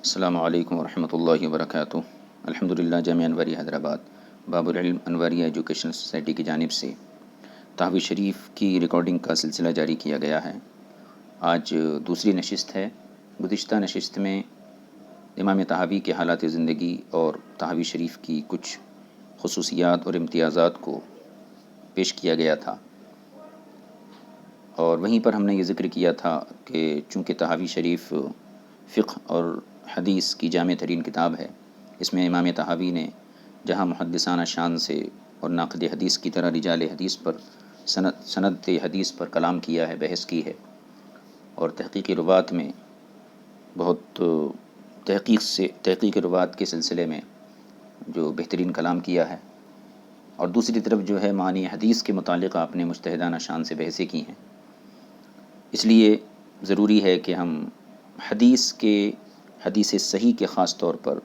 السلام علیکم ورحمۃ اللہ وبرکاتہ۔ الحمدللہ جامعہ انواری حیدرآباد باب العلم انواری ایجوکیشنل سوسائٹی کی جانب سے تحوی شریف کی ریکارڈنگ کا سلسلہ جاری کیا گیا ہے۔ آج دوسری نشست ہے۔ گزشتہ نشست میں امام طحاوی کے حالات زندگی اور تحوی شریف کی کچھ خصوصیات اور امتیازات کو پیش کیا گیا تھا، اور وہیں پر ہم نے یہ ذکر کیا تھا کہ چونکہ تحوی شریف فقہ اور حدیث کی جامع ترین کتاب ہے، اس میں امام طحاوی نے جہاں محدثانہ شان سے اور ناقد حدیث کی طرح رجال حدیث پر سند حدیث پر کلام کیا ہے، بحث کی ہے، اور تحقیق روات میں بہت تحقیق روات کے سلسلے میں جو بہترین کلام کیا ہے، اور دوسری طرف جو ہے معنی حدیث کے متعلق آپ نے مجتہدانہ شان سے بحثیں کی ہیں۔ اس لیے ضروری ہے کہ ہم حدیث صحیح کے خاص طور پر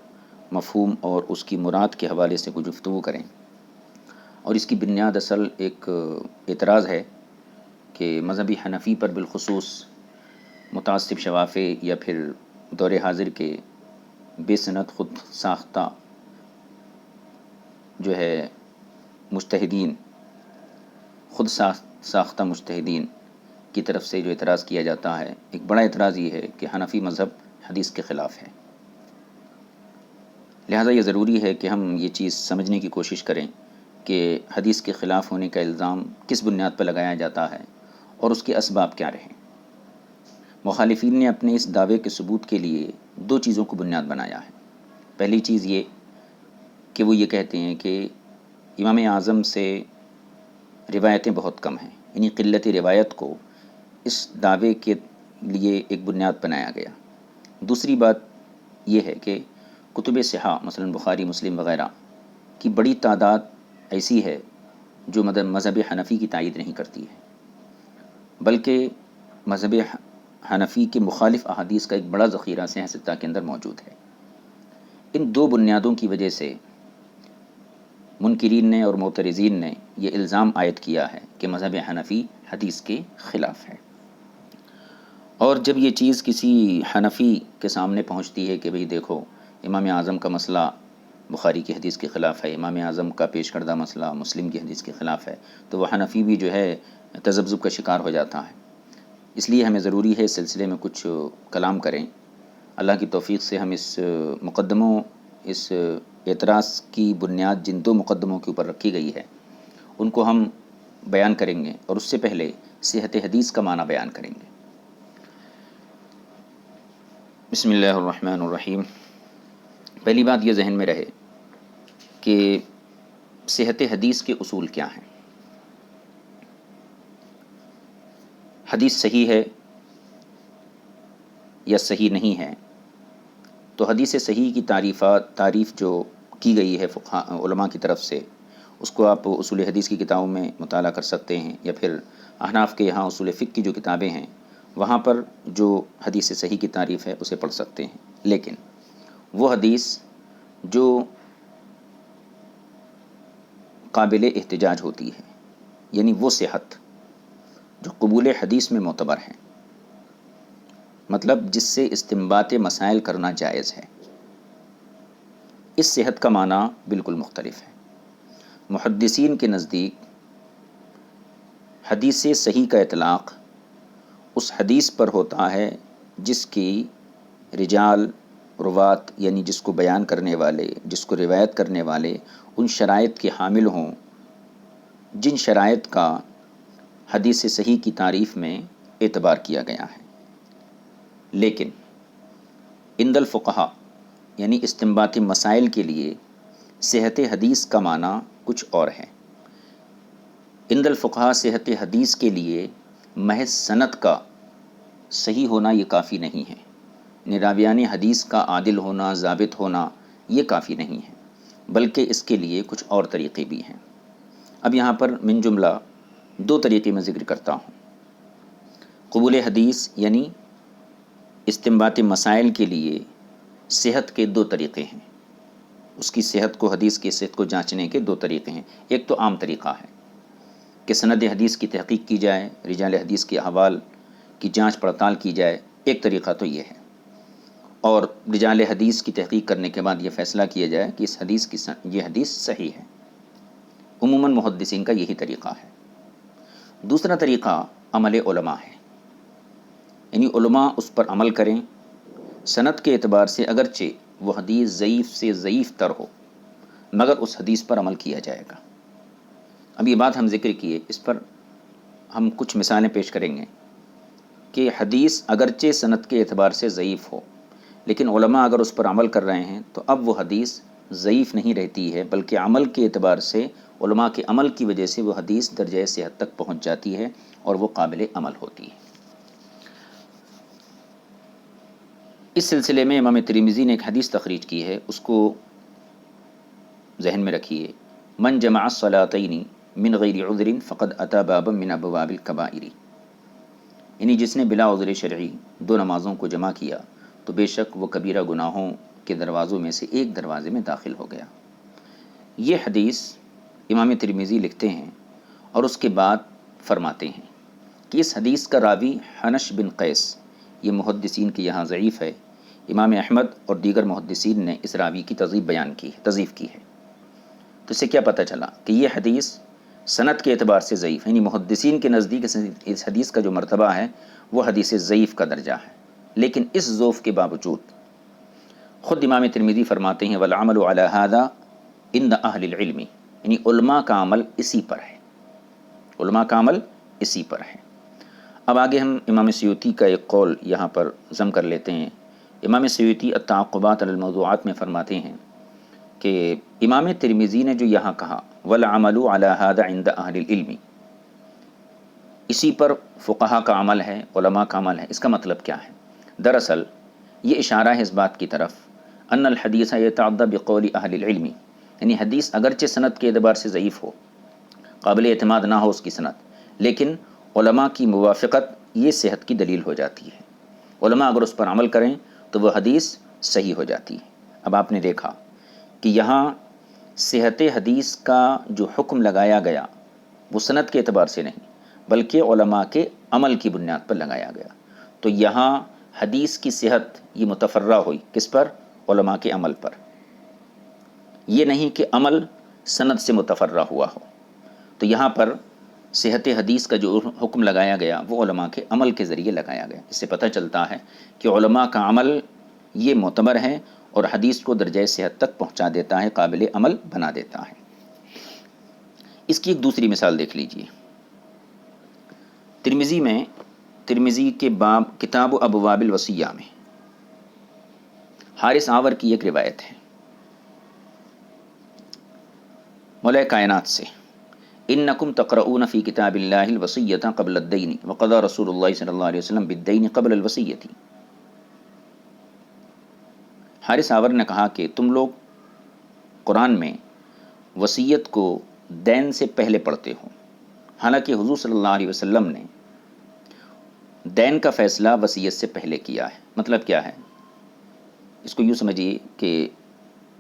مفہوم اور اس کی مراد کے حوالے سے کچھ گفتگو کریں، اور اس کی بنیاد اصل ایک اعتراض ہے کہ مذہبی حنفی پر بالخصوص متعصب شوافع یا پھر دور حاضر کے بے سند خود ساختہ جو ہے مجتہدین، خود ساختہ مجتہدین کی طرف سے جو اعتراض کیا جاتا ہے، ایک بڑا اعتراض یہ ہے کہ حنفی مذہب حدیث کے خلاف ہے۔ لہٰذا یہ ضروری ہے کہ ہم یہ چیز سمجھنے کی کوشش کریں کہ حدیث کے خلاف ہونے کا الزام کس بنیاد پر لگایا جاتا ہے اور اس کے اسباب کیا رہیں۔ مخالفین نے اپنے اس دعوے کے ثبوت کے لیے دو چیزوں کو بنیاد بنایا ہے۔ پہلی چیز یہ کہ وہ یہ کہتے ہیں کہ امام اعظم سے روایتیں بہت کم ہیں، یعنی قلت روایت کو اس دعوے کے لیے ایک بنیاد بنایا گیا۔ دوسری بات یہ ہے کہ کتب صحاح مثلا بخاری، مسلم وغیرہ کی بڑی تعداد ایسی ہے جو مذہب حنفی کی تائید نہیں کرتی ہے، بلکہ مذہب حنفی کے مخالف احادیث کا ایک بڑا ذخیرہ صحیح ستہ کے اندر موجود ہے۔ ان دو بنیادوں کی وجہ سے منکرین نے اور معترضین نے یہ الزام عائد کیا ہے کہ مذہب حنفی حدیث کے خلاف ہے۔ اور جب یہ چیز کسی حنفی کے سامنے پہنچتی ہے کہ بھئی دیکھو امام اعظم کا مسئلہ بخاری کی حدیث کے خلاف ہے، امام اعظم کا پیش کردہ مسئلہ مسلم کی حدیث کے خلاف ہے، تو وہ حنفی بھی جو ہے تذبذب کا شکار ہو جاتا ہے۔ اس لیے ہمیں ضروری ہے اس سلسلے میں کچھ کلام کریں۔ اللہ کی توفیق سے ہم اس اعتراض کی بنیاد جن دو مقدموں کے اوپر رکھی گئی ہے ان کو ہم بیان کریں گے، اور اس سے پہلے صحت حدیث کا معنی بیان کریں گے۔ بسم اللہ الرحمن الرحیم۔ پہلی بات یہ ذہن میں رہے کہ صحت حدیث کے اصول کیا ہیں۔ حدیث صحیح ہے یا صحیح نہیں ہے، تو حدیث صحیح کی تعریف جو کی گئی ہے علماء کی طرف سے، اس کو آپ اصول حدیث کی کتابوں میں مطالعہ کر سکتے ہیں، یا پھر احناف کے یہاں اصول فقہ کی جو کتابیں ہیں وہاں پر جو حدیث صحیح کی تعریف ہے اسے پڑھ سکتے ہیں۔ لیکن وہ حدیث جو قابل احتجاج ہوتی ہے، یعنی وہ صحت جو قبول حدیث میں معتبر ہے، مطلب جس سے استنباط مسائل کرنا جائز ہے، اس صحت کا معنی بالکل مختلف ہے۔ محدثین کے نزدیک حدیث صحیح کا اطلاق اس حدیث پر ہوتا ہے جس کی رجال، روات، یعنی جس کو بیان کرنے والے، جس کو روایت کرنے والے ان شرائط کے حامل ہوں جن شرائط کا حدیث صحیح کی تعریف میں اعتبار کیا گیا ہے۔ لیکن عند الفقہاء یعنی استنباط مسائل کے لیے صحت حدیث کا معنی کچھ اور ہے۔ عند الفقہاء صحت حدیث کے لیے محض سند کا صحیح ہونا یہ کافی نہیں ہے، یعنی راویان حدیث کا عادل ہونا، ضابط ہونا یہ کافی نہیں ہے، بلکہ اس کے لیے کچھ اور طریقے بھی ہیں۔ اب یہاں پر من جملہ دو طریقے میں ذکر کرتا ہوں۔ قبول حدیث یعنی استنباط مسائل کے لیے صحت کے دو طریقے ہیں، اس کی صحت کو، حدیث کی صحت کو جانچنے کے دو طریقے ہیں۔ ایک تو عام طریقہ ہے کہ سند حدیث کی تحقیق کی جائے، رجال حدیث کے احوال کی جانچ پڑتال کی جائے، ایک طریقہ تو یہ ہے۔ اور رجال حدیث کی تحقیق کرنے کے بعد یہ فیصلہ کیا جائے کہ اس حدیث کی یہ حدیث صحیح ہے۔ عموماً محدثین کا یہی طریقہ ہے۔ دوسرا طریقہ عمل علماء ہے، یعنی علماء اس پر عمل کریں، سند کے اعتبار سے اگرچہ وہ حدیث ضعیف سے ضعیف تر ہو مگر اس حدیث پر عمل کیا جائے گا۔ اب یہ بات ہم ذکر کیے، اس پر ہم کچھ مثالیں پیش کریں گے کہ حدیث اگرچہ سند کے اعتبار سے ضعیف ہو لیکن علماء اگر اس پر عمل کر رہے ہیں تو اب وہ حدیث ضعیف نہیں رہتی ہے، بلکہ عمل کے اعتبار سے علماء کے عمل کی وجہ سے وہ حدیث درجہ صحت تک پہنچ جاتی ہے اور وہ قابل عمل ہوتی ہے۔ اس سلسلے میں امام ترمذی نے ایک حدیث تخریج کی ہے، اس کو ذہن میں رکھیے۔ من جمع الصلاتین من غیر عذر فقد اتى بابا من ابواب الکبائر، یعنی جس نے بلا عذر شرعی دو نمازوں کو جمع کیا تو بے شک وہ کبیرہ گناہوں کے دروازوں میں سے ایک دروازے میں داخل ہو گیا۔ یہ حدیث امام ترمذی لکھتے ہیں اور اس کے بعد فرماتے ہیں کہ اس حدیث کا راوی حنش بن قیس یہ محدثین کے یہاں ضعیف ہے۔ امام احمد اور دیگر محدثین نے اس راوی کی تضعیف کی ہے۔ تو اس سے کیا پتہ چلا کہ یہ حدیث سند کے اعتبار سے ضعیف ہے، یعنی محدثین کے نزدیک اس حدیث کا جو مرتبہ ہے وہ حدیث ضعیف کا درجہ ہے، لیکن اس ضعف کے باوجود خود امام ترمذی فرماتے ہیں والعمل علی ھذا عند اہل العلم، یعنی علماء کا عمل اسی پر ہے، علماء کا عمل اسی پر ہے۔ اب آگے ہم امام سیوطی کا ایک قول یہاں پر ضم کر لیتے ہیں۔ امام سیوطی التعقبات علی الموضوعات میں فرماتے ہیں کہ امام ترمذی نے جو یہاں کہا والعمل علی ھذا عند اہل العلم، اسی پر فقہا کا عمل ہے، علماء کا عمل ہے، اس کا مطلب کیا ہے؟ دراصل یہ اشارہ ہے اس بات کی طرف ان الحدیث یتعدی بقول اہل العلم، یعنی حدیث اگرچہ سند کے اعتبار سے ضعیف ہو، قابل اعتماد نہ ہو اس کی سند، لیکن علماء کی موافقت یہ صحت کی دلیل ہو جاتی ہے۔ علماء اگر اس پر عمل کریں تو وہ حدیث صحیح ہو جاتی ہے۔ اب آپ نے دیکھا کہ یہاں صحت حدیث کا جو حکم لگایا گیا وہ سند کے اعتبار سے نہیں بلکہ علماء کے عمل کی بنیاد پر لگایا گیا، تو یہاں حدیث کی صحت یہ متفرع ہوئی کس پر؟ علماء کے عمل پر، یہ نہیں کہ عمل سند سے متفرع ہوا ہو۔ تو یہاں پر صحت حدیث کا جو حکم لگایا گیا وہ علماء کے عمل کے ذریعے لگایا گیا۔ اس سے پتہ چلتا ہے کہ علماء کا عمل یہ معتبر ہے اور حدیث کو درجہ صحت تک پہنچا دیتا ہے، قابل عمل بنا دیتا ہے۔ اس کی ایک دوسری مثال دیکھ لیجئے۔ ترمذی کے باب کتاب ابواب الوصیہ میں حارث آور کی ایک روایت ہے مولا کائنات سے، انکم تقرؤون فی کتاب اللہ الوصیۃ قبل الدین وقضى رسول اللہ صلی اللہ علیہ وسلم بالدین قبل الوصیۃ۔ حارث آور نے کہا کہ تم لوگ قرآن میں وصیت کو دین سے پہلے پڑھتے ہو، حالانکہ حضور صلی اللہ علیہ وسلم نے دین کا فیصلہ وصیت سے پہلے کیا ہے۔ مطلب کیا ہے؟ اس کو یوں سمجھیے کہ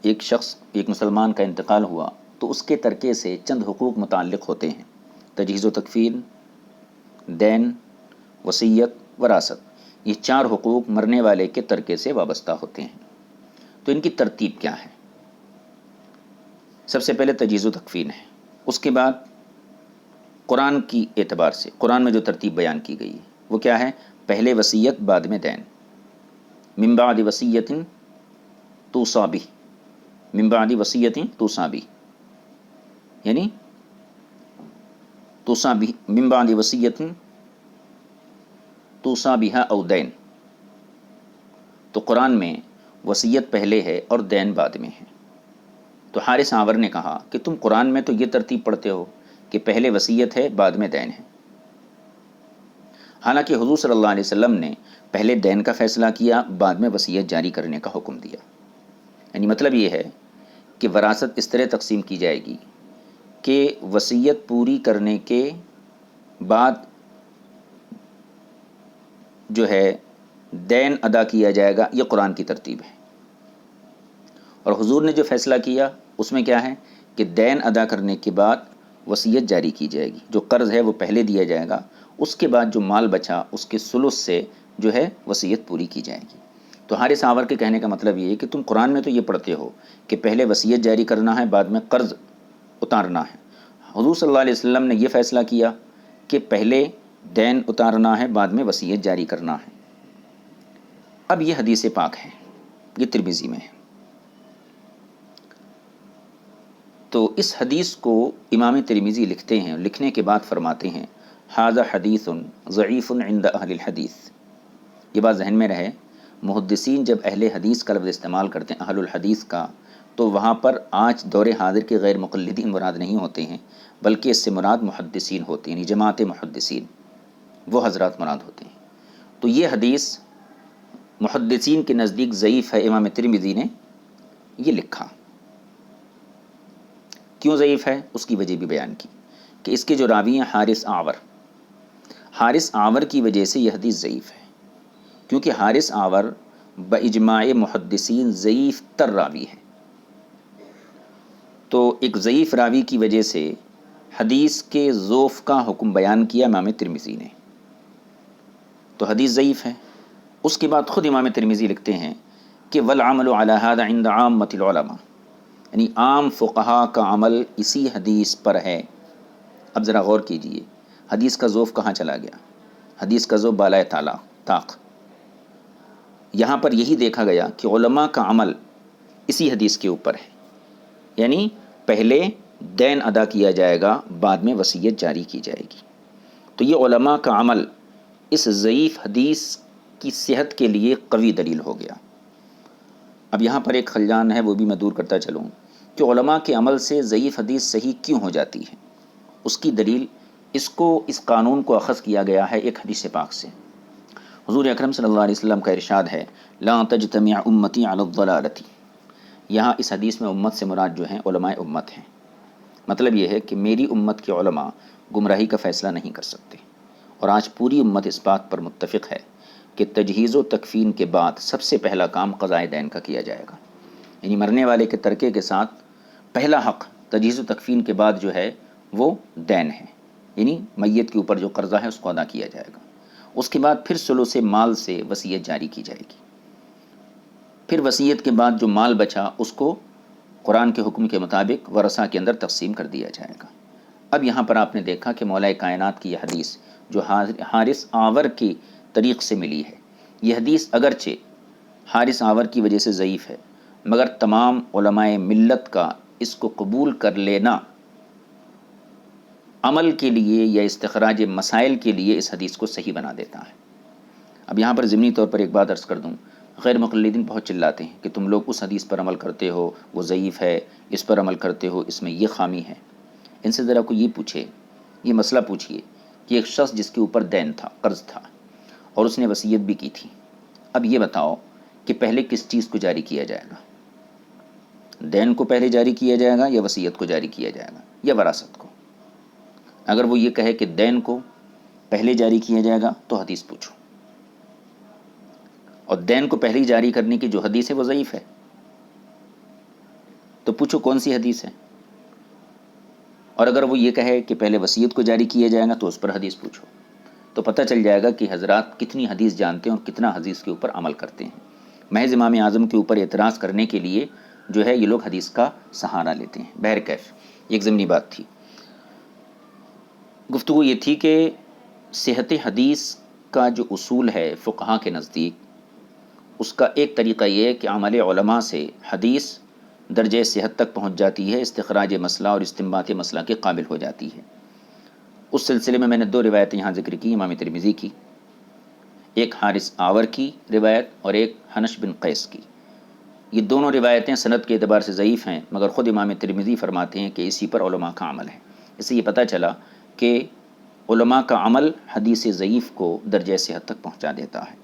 ایک مسلمان کا انتقال ہوا تو اس کے ترکے سے چند حقوق متعلق ہوتے ہیں، تجہیز و تکفین، دین، وصیت، وراثت۔ یہ چار حقوق مرنے والے کے ترکے سے وابستہ ہوتے ہیں۔ تو ان کی ترتیب کیا ہے؟ سب سے پہلے تجہیز و تکفین ہے، اس کے بعد قرآن کی اعتبار سے قرآن میں جو ترتیب بیان کی گئی ہے وہ کیا ہے؟ پہلے وصیت بعد میں دین، من بعد وصیت توصی بہ، من بعد وصیت توصی بہ، یعنی توصی بہ من بعد وصیت توصی بہا او دین۔ تو قرآن میں وصیت پہلے ہے اور دین بعد میں ہے۔ تو حارث آور نے کہا کہ تم قرآن میں تو یہ ترتیب پڑھتے ہو کہ پہلے وصیت ہے بعد میں دین ہے، حالانکہ حضور صلی اللہ علیہ وسلم نے پہلے دین کا فیصلہ کیا بعد میں وصیت جاری کرنے کا حکم دیا۔ یعنی مطلب یہ ہے کہ وراثت اس طرح تقسیم کی جائے گی کہ وصیت پوری کرنے کے بعد جو ہے دین ادا کیا جائے گا، یہ قرآن کی ترتیب ہے۔ اور حضور نے جو فیصلہ کیا اس میں کیا ہے کہ دین ادا کرنے کے بعد وصیت جاری کی جائے گی، جو قرض ہے وہ پہلے دیا جائے گا، اس کے بعد جو مال بچا اس کے ثلث سے جو ہے وصیت پوری کی جائے گی۔ تو حارث آور کے کہنے کا مطلب یہ ہے کہ تم قرآن میں تو یہ پڑھتے ہو کہ پہلے وصیت جاری کرنا ہے، بعد میں قرض اتارنا ہے۔ حضور صلی اللہ علیہ وسلم نے یہ فیصلہ کیا کہ پہلے دین اتارنا ہے، بعد میں وصیت جاری کرنا ہے۔ اب یہ حدیث پاک ہے، یہ ترمذی میں ہے۔ تو اس حدیث کو امام ترمذی لکھتے ہیں، لکھنے کے بعد فرماتے ہیں ھذا حدیث ضعیف عند اہل الحدیث۔ یہ بات ذہن میں رہے، محدثین جب اہل حدیث کا لفظ استعمال کرتے ہیں اہل الحدیث کا، تو وہاں پر آج دور حاضر کے غیر مقلدین مراد نہیں ہوتے ہیں، بلکہ اس سے مراد محدثین ہوتے ہیں، یعنی جماعت محدثین، وہ حضرات مراد ہوتے ہیں۔ تو یہ حدیث محدثین کے نزدیک ضعیف ہے، امام ترمذی نے یہ لکھا۔ کیوں ضعیف ہے؟ اس کی وجہ بھی بیان کی کہ اس کے جو راوی ہیں حارث آور کی وجہ سے یہ حدیث ضعیف ہے، کیونکہ حارث آور باجماع محدثین ضعیف تر راوی ہے۔ تو ایک ضعیف راوی کی وجہ سے حدیث کے ضعف کا حکم بیان کیا امام ترمذی نے، تو حدیث ضعیف ہے۔ اس کے بعد خود امام ترمذی لکھتے ہیں کہ والعمل علی ھذا عند عامۃ العلماء، یعنی عام فقہا کا عمل اسی حدیث پر ہے۔ اب ذرا غور کیجئے، حدیث کا ضعف کہاں چلا گیا؟ حدیث کا ضعف بالائے طاق۔ یہاں پر یہی دیکھا گیا کہ علماء کا عمل اسی حدیث کے اوپر ہے، یعنی پہلے دین ادا کیا جائے گا، بعد میں وصیت جاری کی جائے گی۔ تو یہ علماء کا عمل اس ضعیف حدیث کی صحت کے لیے قوی دلیل ہو گیا۔ اب یہاں پر ایک خلجان ہے، وہ بھی میں دور کرتا چلوں کہ علماء کے عمل سے ضعیف حدیث صحیح کیوں ہو جاتی ہے۔ اس کی دلیل، اس قانون کو اخذ کیا گیا ہے ایک حدیث پاک سے۔ حضور اکرم صلی اللہ علیہ وسلم کا ارشاد ہے لا تجتمع امتی علی الضلالۃ۔ یہاں اس حدیث میں امت سے مراد جو ہیں علماء امت ہیں۔ مطلب یہ ہے کہ میری امت کے علماء گمراہی کا فیصلہ نہیں کر سکتے، اور آج پوری امت اس بات پر متفق ہے کہ تجہیز و تکفین کے بعد سب سے پہلا کام قضاء دین کا کیا جائے گا، یعنی مرنے والے کے ترکے کے ساتھ پہلا حق تجہیز و تکفین کے بعد جو ہے وہ دین ہے، یعنی میت کے اوپر جو قرضہ ہے اس کو ادا کیا جائے گا۔ اس کے بعد پھر ثلث مال سے وصیت جاری کی جائے گی، پھر وصیت کے بعد جو مال بچا اس کو قرآن کے حکم کے مطابق ورثہ کے اندر تقسیم کر دیا جائے گا۔ اب یہاں پر آپ نے دیکھا کہ مولا کائنات کی یہ حدیث جو حارث آور کی طریق سے ملی ہے، یہ حدیث اگرچہ حارث آور کی وجہ سے ضعیف ہے، مگر تمام علماء ملت کا اس کو قبول کر لینا عمل کے لیے یا استخراج مسائل کے لیے اس حدیث کو صحیح بنا دیتا ہے۔ اب یہاں پر ضمنی طور پر ایک بات عرض کر دوں، غیر مقلدین بہت چلاتے ہیں کہ تم لوگ اس حدیث پر عمل کرتے ہو، وہ ضعیف ہے، اس پر عمل کرتے ہو، اس میں یہ خامی ہے۔ ان سے ذرا کوئی یہ پوچھے، یہ مسئلہ پوچھئے کہ ایک شخص جس کے اوپر دین تھا، قرض تھا، اور اس نے وصیت بھی کی تھی، اب یہ بتاؤ کہ پہلے کس چیز کو جاری کیا جائے گا؟ دین کو پہلے جاری کیا جائے گا یا وصیت کو جاری کیا جائے گا یا وراثت کو؟ اگر وہ یہ کہے کہ دین کو پہلے جاری کیا جائے گا تو حدیث پوچھو، اور دین کو پہلے جاری کرنے کی جو حدیث ہے وہ ضعیف ہے، تو پوچھو کون سی حدیث ہے۔ اور اگر وہ یہ کہے کہ پہلے وصیت کو جاری کیا جائے گا تو اس پر حدیث پوچھو، تو پتہ چل جائے گا کہ حضرات کتنی حدیث جانتے ہیں اور کتنا حدیث کے اوپر عمل کرتے ہیں۔ محض امام اعظم کے اوپر اعتراض کرنے کے لیے جو ہے یہ لوگ حدیث کا سہارا لیتے ہیں۔ بہرکیف ایک ضمنی بات تھی، گفتگو یہ تھی کہ صحت حدیث کا جو اصول ہے فقہا کے نزدیک، اس کا ایک طریقہ یہ ہے کہ عمل علماء سے حدیث درجہ صحت تک پہنچ جاتی ہے، استخراج مسئلہ اور استنباط مسئلہ کے قابل ہو جاتی ہے۔ اس سلسلے میں نے 2 روایتیں یہاں ذکر کی، امام ترمذی کی، ایک حارث آور کی روایت اور ایک حنش بن قیس کی۔ یہ دونوں روایتیں سند کے اعتبار سے ضعیف ہیں، مگر خود امام ترمذی فرماتے ہیں کہ اسی پر علماء کا عمل ہے۔ اس سے یہ پتہ چلا کہ علماء کا عمل حدیث ضعیف کو درجہ صحت تک پہنچا دیتا ہے۔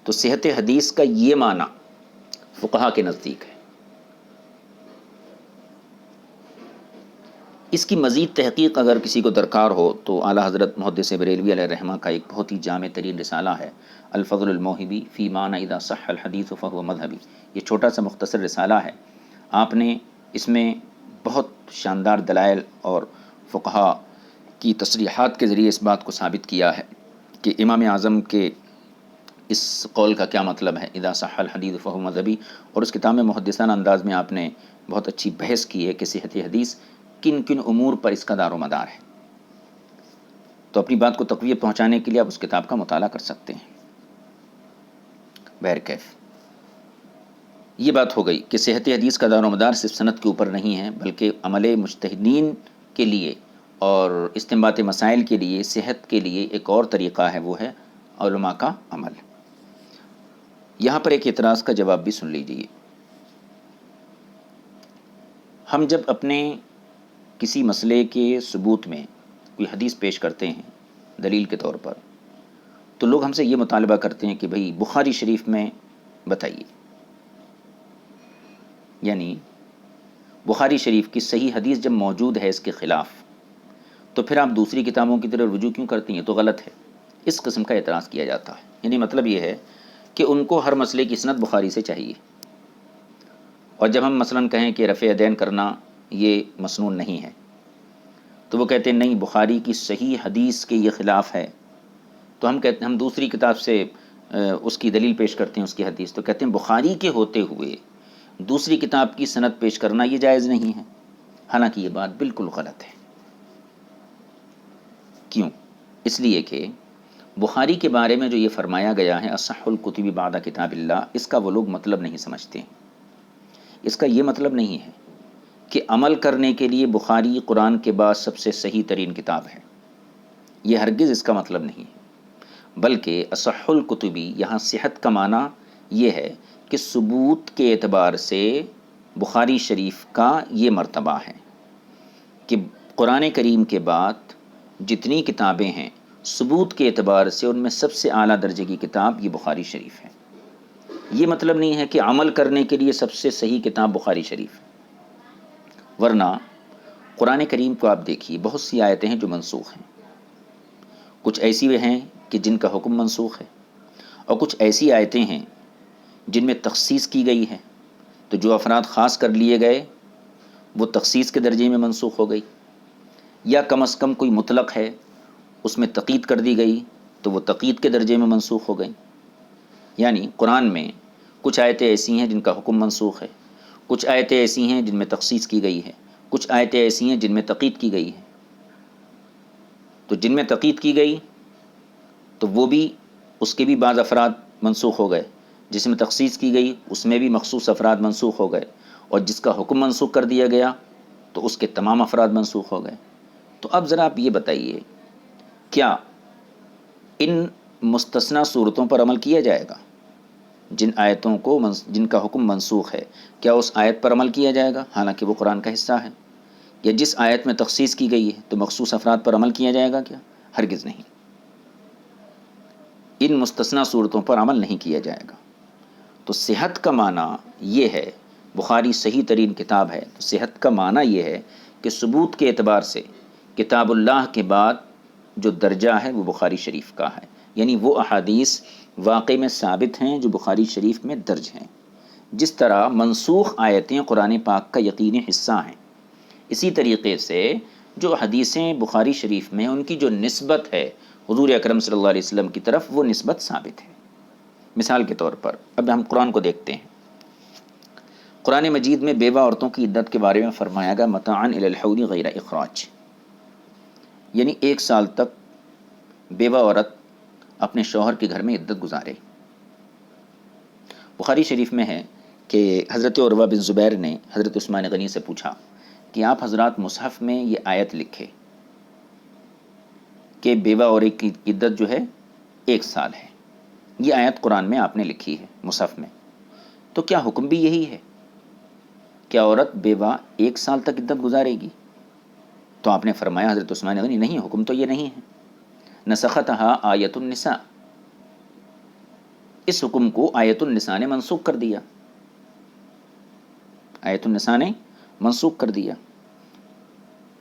تو صحت حدیث کا یہ معنی فقہا کے نزدیک ہے۔ اس کی مزید تحقیق اگر کسی کو درکار ہو تو اعلیٰ حضرت محدث بریلوی علیہ رحمہ کا ایک بہت ہی جامع ترین رسالہ ہے الفضل الموہبی فی معنی اذا صح الحدیث فہو مذہبی۔ یہ چھوٹا سا مختصر رسالہ ہے، آپ نے اس میں بہت شاندار دلائل اور فقہا کی تصریحات کے ذریعے اس بات کو ثابت کیا ہے کہ امام اعظم کے اس قول کا کیا مطلب ہے، اذا صح الحدیث فہو مذہبی، اور اس کتاب میں محدثانہ انداز میں آپ نے بہت اچھی بحث کی ہے کہ صحت حدیث کن کن امور پر اس کا دار و مدار ہے. تو اپنی بات کو تقویت پہنچانے کے لیے آپ اس کتاب کا مطالعہ کر سکتے ہیں. بہرکیف یہ بات ہو گئی کہ صحت حدیث کا دار و مدار صرف سند کے اوپر نہیں ہے، بلکہ عمل مجتہدین کے لیے اور استنباط مسائل کے لیے، صحت کے لیے ایک اور طریقہ ہے، وہ ہے علماء کا عمل. یہاں پر ایک اعتراض کا جواب بھی سن لیجیے. ہم جب اپنے کسی مسئلے کے ثبوت میں کوئی حدیث پیش کرتے ہیں دلیل کے طور پر، تو لوگ ہم سے یہ مطالبہ کرتے ہیں کہ بھئی بخاری شریف میں بتائیے، یعنی بخاری شریف کی صحیح حدیث جب موجود ہے اس کے خلاف، تو پھر آپ دوسری کتابوں کی طرف رجوع کیوں کرتی ہیں؟ تو غلط ہے. اس قسم کا اعتراض کیا جاتا ہے. یعنی مطلب یہ ہے کہ ان کو ہر مسئلے کی سند بخاری سے چاہیے، اور جب ہم مثلا کہیں کہ رفع یدین کرنا یہ مسنون نہیں ہے، تو وہ کہتے ہیں نہیں، بخاری کی صحیح حدیث کے یہ خلاف ہے. تو ہم کہتے ہیں، ہم دوسری کتاب سے اس کی دلیل پیش کرتے ہیں، اس کی حدیث، تو کہتے ہیں بخاری کے ہوتے ہوئے دوسری کتاب کی سند پیش کرنا یہ جائز نہیں ہے. حالانکہ یہ بات بالکل غلط ہے. کیوں؟ اس لیے کہ بخاری کے بارے میں جو یہ فرمایا گیا ہے اصح الکتب بعد کتاب اللہ، اس کا وہ لوگ مطلب نہیں سمجھتے ہیں. اس کا یہ مطلب نہیں ہے کہ عمل کرنے کے لیے بخاری قرآن کے بعد سب سے صحیح ترین کتاب ہے. یہ ہرگز اس کا مطلب نہیں ہے. بلکہ اصح الکتبی یہاں صحت کا معنی یہ ہے کہ ثبوت کے اعتبار سے بخاری شریف کا یہ مرتبہ ہے کہ قرآن کریم کے بعد جتنی کتابیں ہیں ثبوت کے اعتبار سے ان میں سب سے اعلیٰ درجے کی کتاب یہ بخاری شریف ہے. یہ مطلب نہیں ہے کہ عمل کرنے کے لیے سب سے صحیح کتاب بخاری شریف ہے. ورنہ قرآن کریم کو آپ دیکھیے، بہت سی آیتیں ہیں جو منسوخ ہیں. کچھ ایسی ہیں کہ جن کا حکم منسوخ ہے، اور کچھ ایسی آیتیں ہیں جن میں تخصیص کی گئی ہے، تو جو افراد خاص کر لیے گئے وہ تخصیص کے درجے میں منسوخ ہو گئی. یا کم از کم کوئی مطلق ہے، اس میں تقید کر دی گئی تو وہ تقید کے درجے میں منسوخ ہو گئی. یعنی قرآن میں کچھ آیتیں ایسی ہیں جن کا حکم منسوخ ہے، کچھ آیتیں ایسی ہیں جن میں تخصیص کی گئی ہے، کچھ آیتیں ایسی ہیں جن میں تقید کی گئی ہے. تو جن میں تقید کی گئی تو وہ بھی، اس کے بھی بعض افراد منسوخ ہو گئے. جس میں تخصیص کی گئی اس میں بھی مخصوص افراد منسوخ ہو گئے. اور جس کا حکم منسوخ کر دیا گیا تو اس کے تمام افراد منسوخ ہو گئے. تو اب ذرا آپ یہ بتائیے، کیا ان مستثنی صورتوں پر عمل کیا جائے گا؟ جن آیتوں کو جن کا حکم منسوخ ہے، کیا اس آیت پر عمل کیا جائے گا حالانکہ وہ قرآن کا حصہ ہے؟ یا جس آیت میں تخصیص کی گئی ہے تو مخصوص افراد پر عمل کیا جائے گا کیا؟ ہرگز نہیں. ان مستثنی صورتوں پر عمل نہیں کیا جائے گا. تو صحت کا معنی یہ ہے، بخاری صحیح ترین کتاب ہے، تو صحت کا معنی یہ ہے کہ ثبوت کے اعتبار سے کتاب اللہ کے بعد جو درجہ ہے وہ بخاری شریف کا ہے. یعنی وہ احادیث واقع میں ثابت ہیں جو بخاری شریف میں درج ہیں. جس طرح منسوخ آیتیں قرآن پاک کا یقینی حصہ ہیں، اسی طریقے سے جو حدیثیں بخاری شریف میں ان کی جو نسبت ہے حضور اکرم صلی اللہ علیہ وسلم کی طرف، وہ نسبت ثابت ہے. مثال کے طور پر اب ہم قرآن کو دیکھتے ہیں. قرآن مجید میں بیوہ عورتوں کی عدت کے بارے میں فرمایا گیا متاعًا الی الحول غیر اخراج، یعنی 1 سال تک بیوہ عورت اپنے شوہر کے گھر میں عدت گزارے. بخاری شریف میں ہے کہ حضرت عروہ بن زبیر نے حضرت عثمان غنی سے پوچھا کہ آپ حضرات مصحف میں یہ آیت لکھے کہ بیوہ عورت کی عدت جو ہے 1 سال ہے، یہ آیت قرآن میں آپ نے لکھی ہے مصحف میں، تو کیا حکم بھی یہی ہے؟ کیا عورت بیوہ 1 سال تک عدت گزارے گی؟ تو آپ نے فرمایا حضرت عثمان غنی، نہیں، حکم تو یہ نہیں ہے. نسختھا آیت النساء، اس حکم کو آیت النساء نے منسوخ کر دیا. آیت النساء نے منسوخ کر دیا.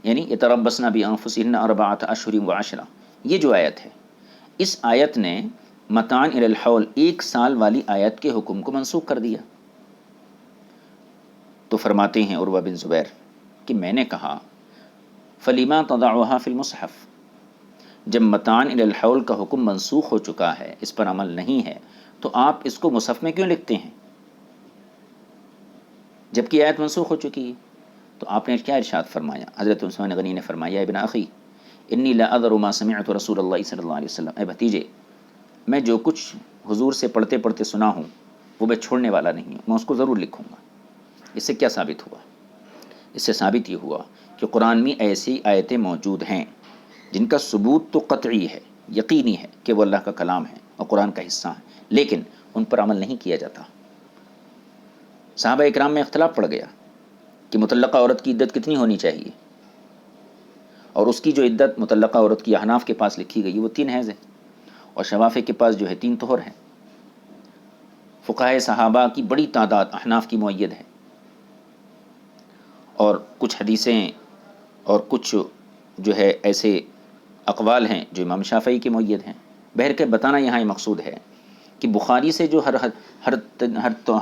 یعنی یتربصن بانفسہن 4 اشہر وعشرہ، یہ جو آیت ہے، اس آیت نے متاعًا الی الحول 1 سال والی آیت کے حکم کو منسوخ کر دیا. تو فرماتے ہیں عروہ بن زبیر کہ میں نے کہا فلیما تضعها فی المصحف، جب متاعًا الی الحول کا حکم منسوخ ہو چکا ہے، اس پر عمل نہیں ہے، تو آپ اس کو مصحف میں کیوں لکھتے ہیں جبکہ آیت منسوخ ہو چکی ہے؟ تو آپ نے کیا ارشاد فرمایا؟ حضرت عثمان غنی نے فرمایا ابن اخی انی لا اذر ما سمعت رسول اللہ صلی اللہ علیہ وسلم، اے بھتیجے میں جو کچھ حضور سے پڑھتے پڑھتے سنا ہوں وہ میں چھوڑنے والا نہیں ہوں، میں اس کو ضرور لکھوں گا۔ اس سے کیا ثابت ہوا؟ اس سے ثابت یہ ہوا کہ قرآن میں ایسی آیتیں موجود ہیں جن کا ثبوت تو قطعی ہے، یقینی ہے کہ وہ اللہ کا کلام ہے اور قرآن کا حصہ ہے، لیکن ان پر عمل نہیں کیا جاتا۔ صحابہ اکرام میں اختلاف پڑ گیا کہ مطلقہ عورت کی عدت کتنی ہونی چاہیے، اور اس کی جو عدت مطلقہ عورت کی احناف کے پاس لکھی گئی وہ 3 حیض ہے، اور شوافع کے پاس جو ہے 3 طہر ہیں۔ فقہائے صحابہ کی بڑی تعداد احناف کی مؤید ہے، اور کچھ حدیثیں اور کچھ جو ہے ایسے اقوال ہیں جو امام شافعی کے مؤید ہیں۔ بہر کے بتانا یہاں یہ مقصود ہے کہ بخاری سے جو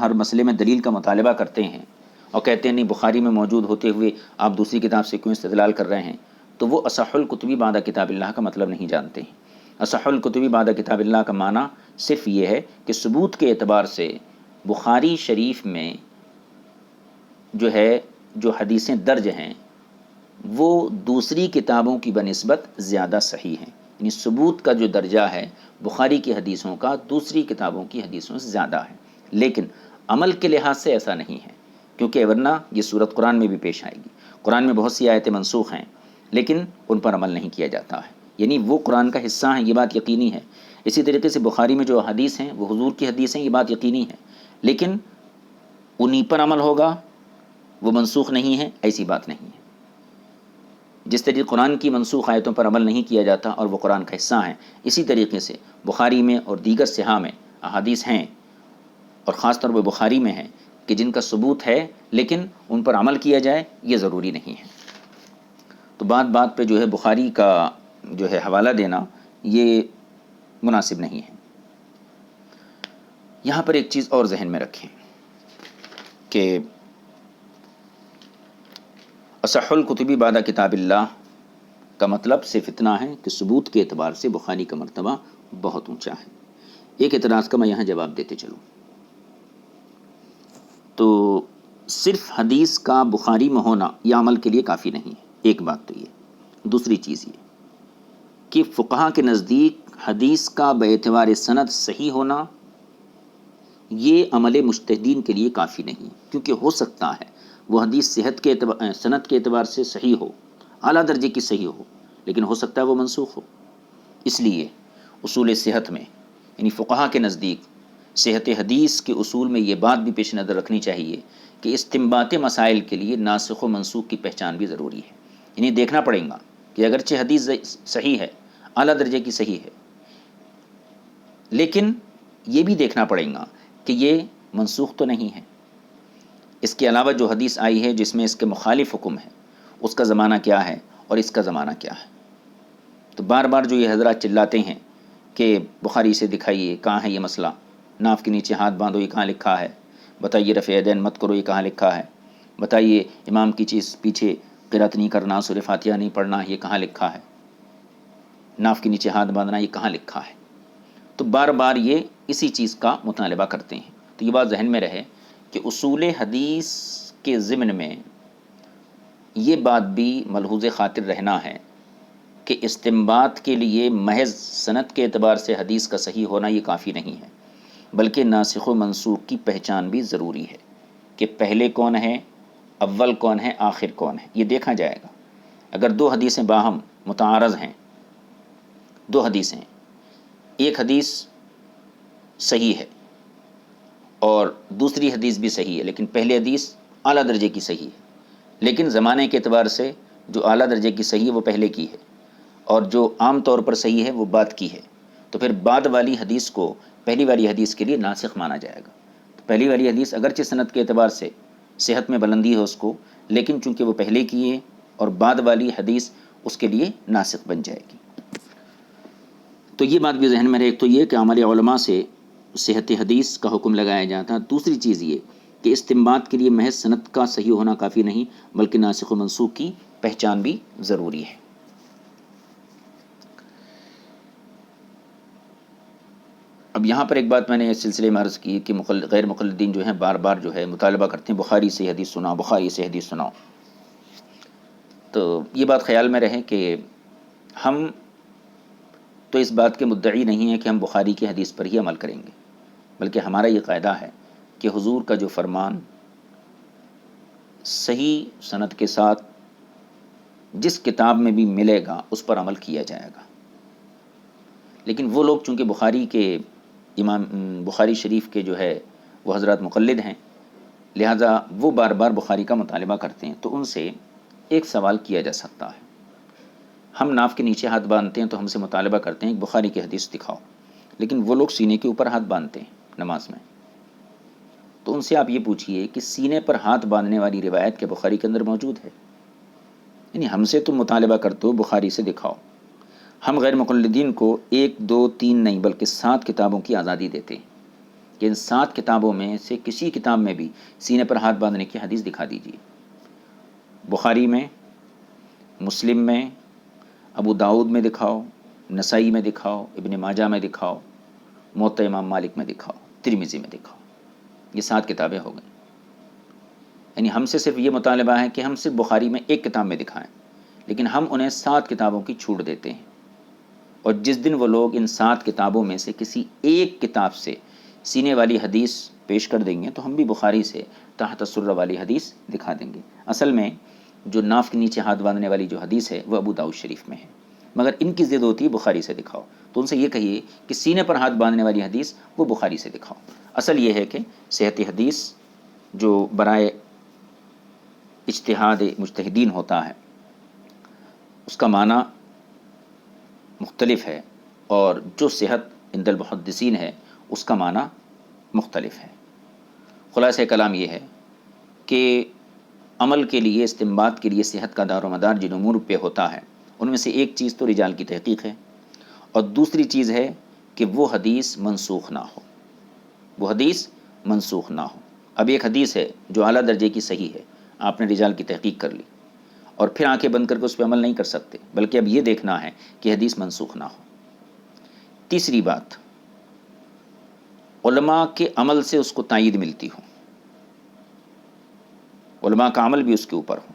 ہر مسئلے میں دلیل کا مطالبہ کرتے ہیں اور کہتے ہیں نہیں بخاری میں موجود ہوتے ہوئے آپ دوسری کتاب سے کیوں استدلال کر رہے ہیں، تو وہ اصح الکتبی بعد کتاب اللہ کا مطلب نہیں جانتے ہیں۔ اصح الکتبی بعد کتاب اللہ کا معنی صرف یہ ہے کہ ثبوت کے اعتبار سے بخاری شریف میں جو ہے جو حدیثیں درج ہیں وہ دوسری کتابوں کی بنسبت زیادہ صحیح ہیں، یعنی ثبوت کا جو درجہ ہے بخاری کی حدیثوں کا دوسری کتابوں کی حدیثوں سے زیادہ ہے، لیکن عمل کے لحاظ سے ایسا نہیں ہے، کیونکہ ورنہ یہ صورت قرآن میں بھی پیش آئے گی۔ قرآن میں بہت سی آیتیں منسوخ ہیں لیکن ان پر عمل نہیں کیا جاتا ہے، یعنی وہ قرآن کا حصہ ہیں، یہ بات یقینی ہے۔ اسی طریقے سے بخاری میں جو حدیث ہیں وہ حضور کی حدیث ہیں، یہ بات یقینی ہے، لیکن انہی پر عمل ہوگا، وہ منسوخ نہیں ہے، ایسی بات نہیں ہے۔ جس طریقے قرآن کی منسوخ آیتوں پر عمل نہیں کیا جاتا اور وہ قرآن کا حصہ ہیں، اسی طریقے سے بخاری میں اور دیگر صحاح میں احادیث ہیں، اور خاص طور پہ بخاری میں ہیں کہ جن کا ثبوت ہے لیکن ان پر عمل کیا جائے یہ ضروری نہیں ہے۔ تو بات بات پہ جو ہے بخاری کا جو ہے حوالہ دینا یہ مناسب نہیں ہے۔ یہاں پر ایک چیز اور ذہن میں رکھیں کہ اصح الکتبی بعد کتاب اللہ کا مطلب صرف اتنا ہے کہ ثبوت کے اعتبار سے بخاری کا مرتبہ بہت اونچا ہے۔ ایک اعتراض کا میں یہاں جواب دیتے چلوں تو صرف حدیث کا بخاری میں ہونا یہ عمل کے لیے کافی نہیں ہے، ایک بات تو یہ۔ دوسری چیز یہ کہ فقہا کے نزدیک حدیث کا باعتبار سند صحیح ہونا یہ عمل مجتہدین کے لیے کافی نہیں، کیونکہ ہو سکتا ہے وہ حدیث سند کے اعتبار سے صحیح ہو، اعلیٰ درجے کی صحیح ہو، لیکن ہو سکتا ہے وہ منسوخ ہو۔ اس لیے اصول صحت میں یعنی فقہا کے نزدیک صحت حدیث کے اصول میں یہ بات بھی پیش نظر رکھنی چاہیے کہ استنباط مسائل کے لیے ناسخ و منسوخ کی پہچان بھی ضروری ہے، یعنی دیکھنا پڑے گا کہ اگرچہ حدیث صحیح ہے، اعلیٰ درجے کی صحیح ہے، لیکن یہ بھی دیکھنا پڑے گا کہ یہ منسوخ تو نہیں ہے۔ اس کے علاوہ جو حدیث آئی ہے جس میں اس کے مخالف حکم ہے اس کا زمانہ کیا ہے اور اس کا زمانہ کیا ہے۔ تو بار بار جو یہ حضرات چلاتے ہیں کہ بخاری سے دکھائیے کہاں ہے یہ مسئلہ، ناف کے نیچے ہاتھ باندھو یہ کہاں لکھا ہے، بتائیے رفع یدین مت کرو یہ کہاں لکھا ہے، بتائیے امام کی چیز پیچھے قرات نہیں کرنا، سورہ فاتحہ نہیں پڑھنا یہ کہاں لکھا ہے، ناف کے نیچے ہاتھ باندھنا یہ کہاں لکھا ہے۔ تو بار بار یہ اسی چیز کا مطالبہ کرتے ہیں۔ تو یہ بات ذہن میں رہے کہ اصول حدیث کے ضمن میں یہ بات بھی ملحوظ خاطر رہنا ہے کہ استنباط کے لیے محض سند کے اعتبار سے حدیث کا صحیح ہونا یہ کافی نہیں ہے، بلکہ ناسخ و منسوخ کی پہچان بھی ضروری ہے کہ پہلے کون ہے، اول کون ہے، آخر کون ہے، یہ دیکھا جائے گا۔ اگر 2 حدیثیں باہم متعارض ہیں، 2 حدیثیں، ایک حدیث صحیح ہے اور دوسری حدیث بھی صحیح ہے، لیکن پہلی حدیث اعلیٰ درجے کی صحیح ہے، لیکن زمانے کے اعتبار سے جو اعلیٰ درجے کی صحیح ہے وہ پہلے کی ہے اور جو عام طور پر صحیح ہے وہ بعد کی ہے، تو پھر بعد والی حدیث کو پہلی والی حدیث کے لیے ناسخ مانا جائے گا۔ تو پہلی والی حدیث اگرچہ سند کے اعتبار سے صحت میں بلندی ہے اس کو، لیکن چونکہ وہ پہلے کی ہے اور بعد والی حدیث اس کے لیے ناسخ بن جائے گی۔ تو یہ بات بھی ذہن میں رہے، ایک تو یہ کہ ہمارے علماء سے صحت حدیث کا حکم لگایا جاتا ہے، دوسری چیز یہ کہ استنباط کے لیے محض سند کا صحیح ہونا کافی نہیں بلکہ ناسخ و منسوخ کی پہچان بھی ضروری ہے۔ اب یہاں پر ایک بات میں نے اس سلسلے میں عرض کی کہ غیر مقلدین جو ہیں بار بار جو ہے مطالبہ کرتے ہیں بخاری سے حدیث سناؤ، بخاری سے حدیث سناؤ. تو یہ بات خیال میں رہے کہ ہم تو اس بات کے مدعی نہیں ہیں کہ ہم بخاری کی حدیث پر ہی عمل کریں گے، بلکہ ہمارا یہ قاعدہ ہے کہ حضور کا جو فرمان صحیح سند کے ساتھ جس کتاب میں بھی ملے گا اس پر عمل کیا جائے گا. لیکن وہ لوگ چونکہ بخاری کے امام بخاری شریف کے جو ہے وہ حضرات مقلد ہیں، لہٰذا وہ بار بار بخاری کا مطالبہ کرتے ہیں. تو ان سے ایک سوال کیا جا سکتا ہے. ہم ناف کے نیچے ہاتھ باندھتے ہیں تو ہم سے مطالبہ کرتے ہیں کہ بخاری کی حدیث دکھاؤ، لیکن وہ لوگ سینے کے اوپر ہاتھ باندھتے ہیں نماز میں. تو ان سے آپ یہ پوچھئے کہ سینے پر ہاتھ باندھنے والی روایت کے بخاری کے اندر موجود ہے؟ یعنی ہم سے تم مطالبہ کرتے ہو بخاری سے دکھاؤ. ہم غیر مقلدین کو 1 2 3 نہیں بلکہ 7 کتابوں کی آزادی دیتے ہیں کہ ان 7 کتابوں میں سے کسی کتاب میں بھی سینے پر ہاتھ باندھنے کی حدیث دکھا دیجیے. بخاری میں، مسلم میں، ابو داؤد میں دکھاؤ، نسائی میں دکھاؤ، ابن ماجہ میں دکھاؤ، موطا امام مالک میں دکھاؤ، ترمذی میں دکھاؤ. یہ 7 کتابیں ہو گئیں. یعنی ہم سے صرف یہ مطالبہ ہے کہ ہم صرف بخاری میں 1 کتاب میں دکھائیں، لیکن ہم انہیں 7 کتابوں کی چھوٹ دیتے ہیں. اور جس دن وہ لوگ ان 7 کتابوں میں سے کسی ایک کتاب سے سینے والی حدیث پیش کر دیں گے تو ہم بھی بخاری سے تحت السرہ والی حدیث دکھا دیں گے. اصل میں جو ناف کے نیچے ہاتھ باندھنے والی جو حدیث ہے وہ ابو داؤد شریف میں ہے، مگر ان کی ضد ہوتی ہے بخاری سے دکھاؤ. تو ان سے یہ کہیے کہ سینے پر ہاتھ باندھنے والی حدیث وہ بخاری سے دکھاؤ. اصل یہ ہے کہ صحت حدیث جو برائے اجتہاد مجتہدین ہوتا ہے اس کا معنی مختلف ہے، اور جو صحت عند المحدثین ہے اس کا معنی مختلف ہے. خلاصہ کلام یہ ہے کہ عمل کے لیے، استنباط کے لیے صحت کا دار و مدار جن امور پہ ہوتا ہے ان میں سے ایک چیز تو رجال کی تحقیق ہے، اور دوسری چیز ہے کہ وہ حدیث منسوخ نہ ہو. وہ حدیث منسوخ نہ ہو. اب ایک حدیث ہے جو اعلیٰ درجے کی صحیح ہے، آپ نے رجال کی تحقیق کر لی اور پھر آنکھیں بند کر کے اس پہ عمل نہیں کر سکتے، بلکہ اب یہ دیکھنا ہے کہ حدیث منسوخ نہ ہو. تیسری بات، علماء کے عمل سے اس کو تائید ملتی ہو، علماء کا عمل بھی اس کے اوپر ہو.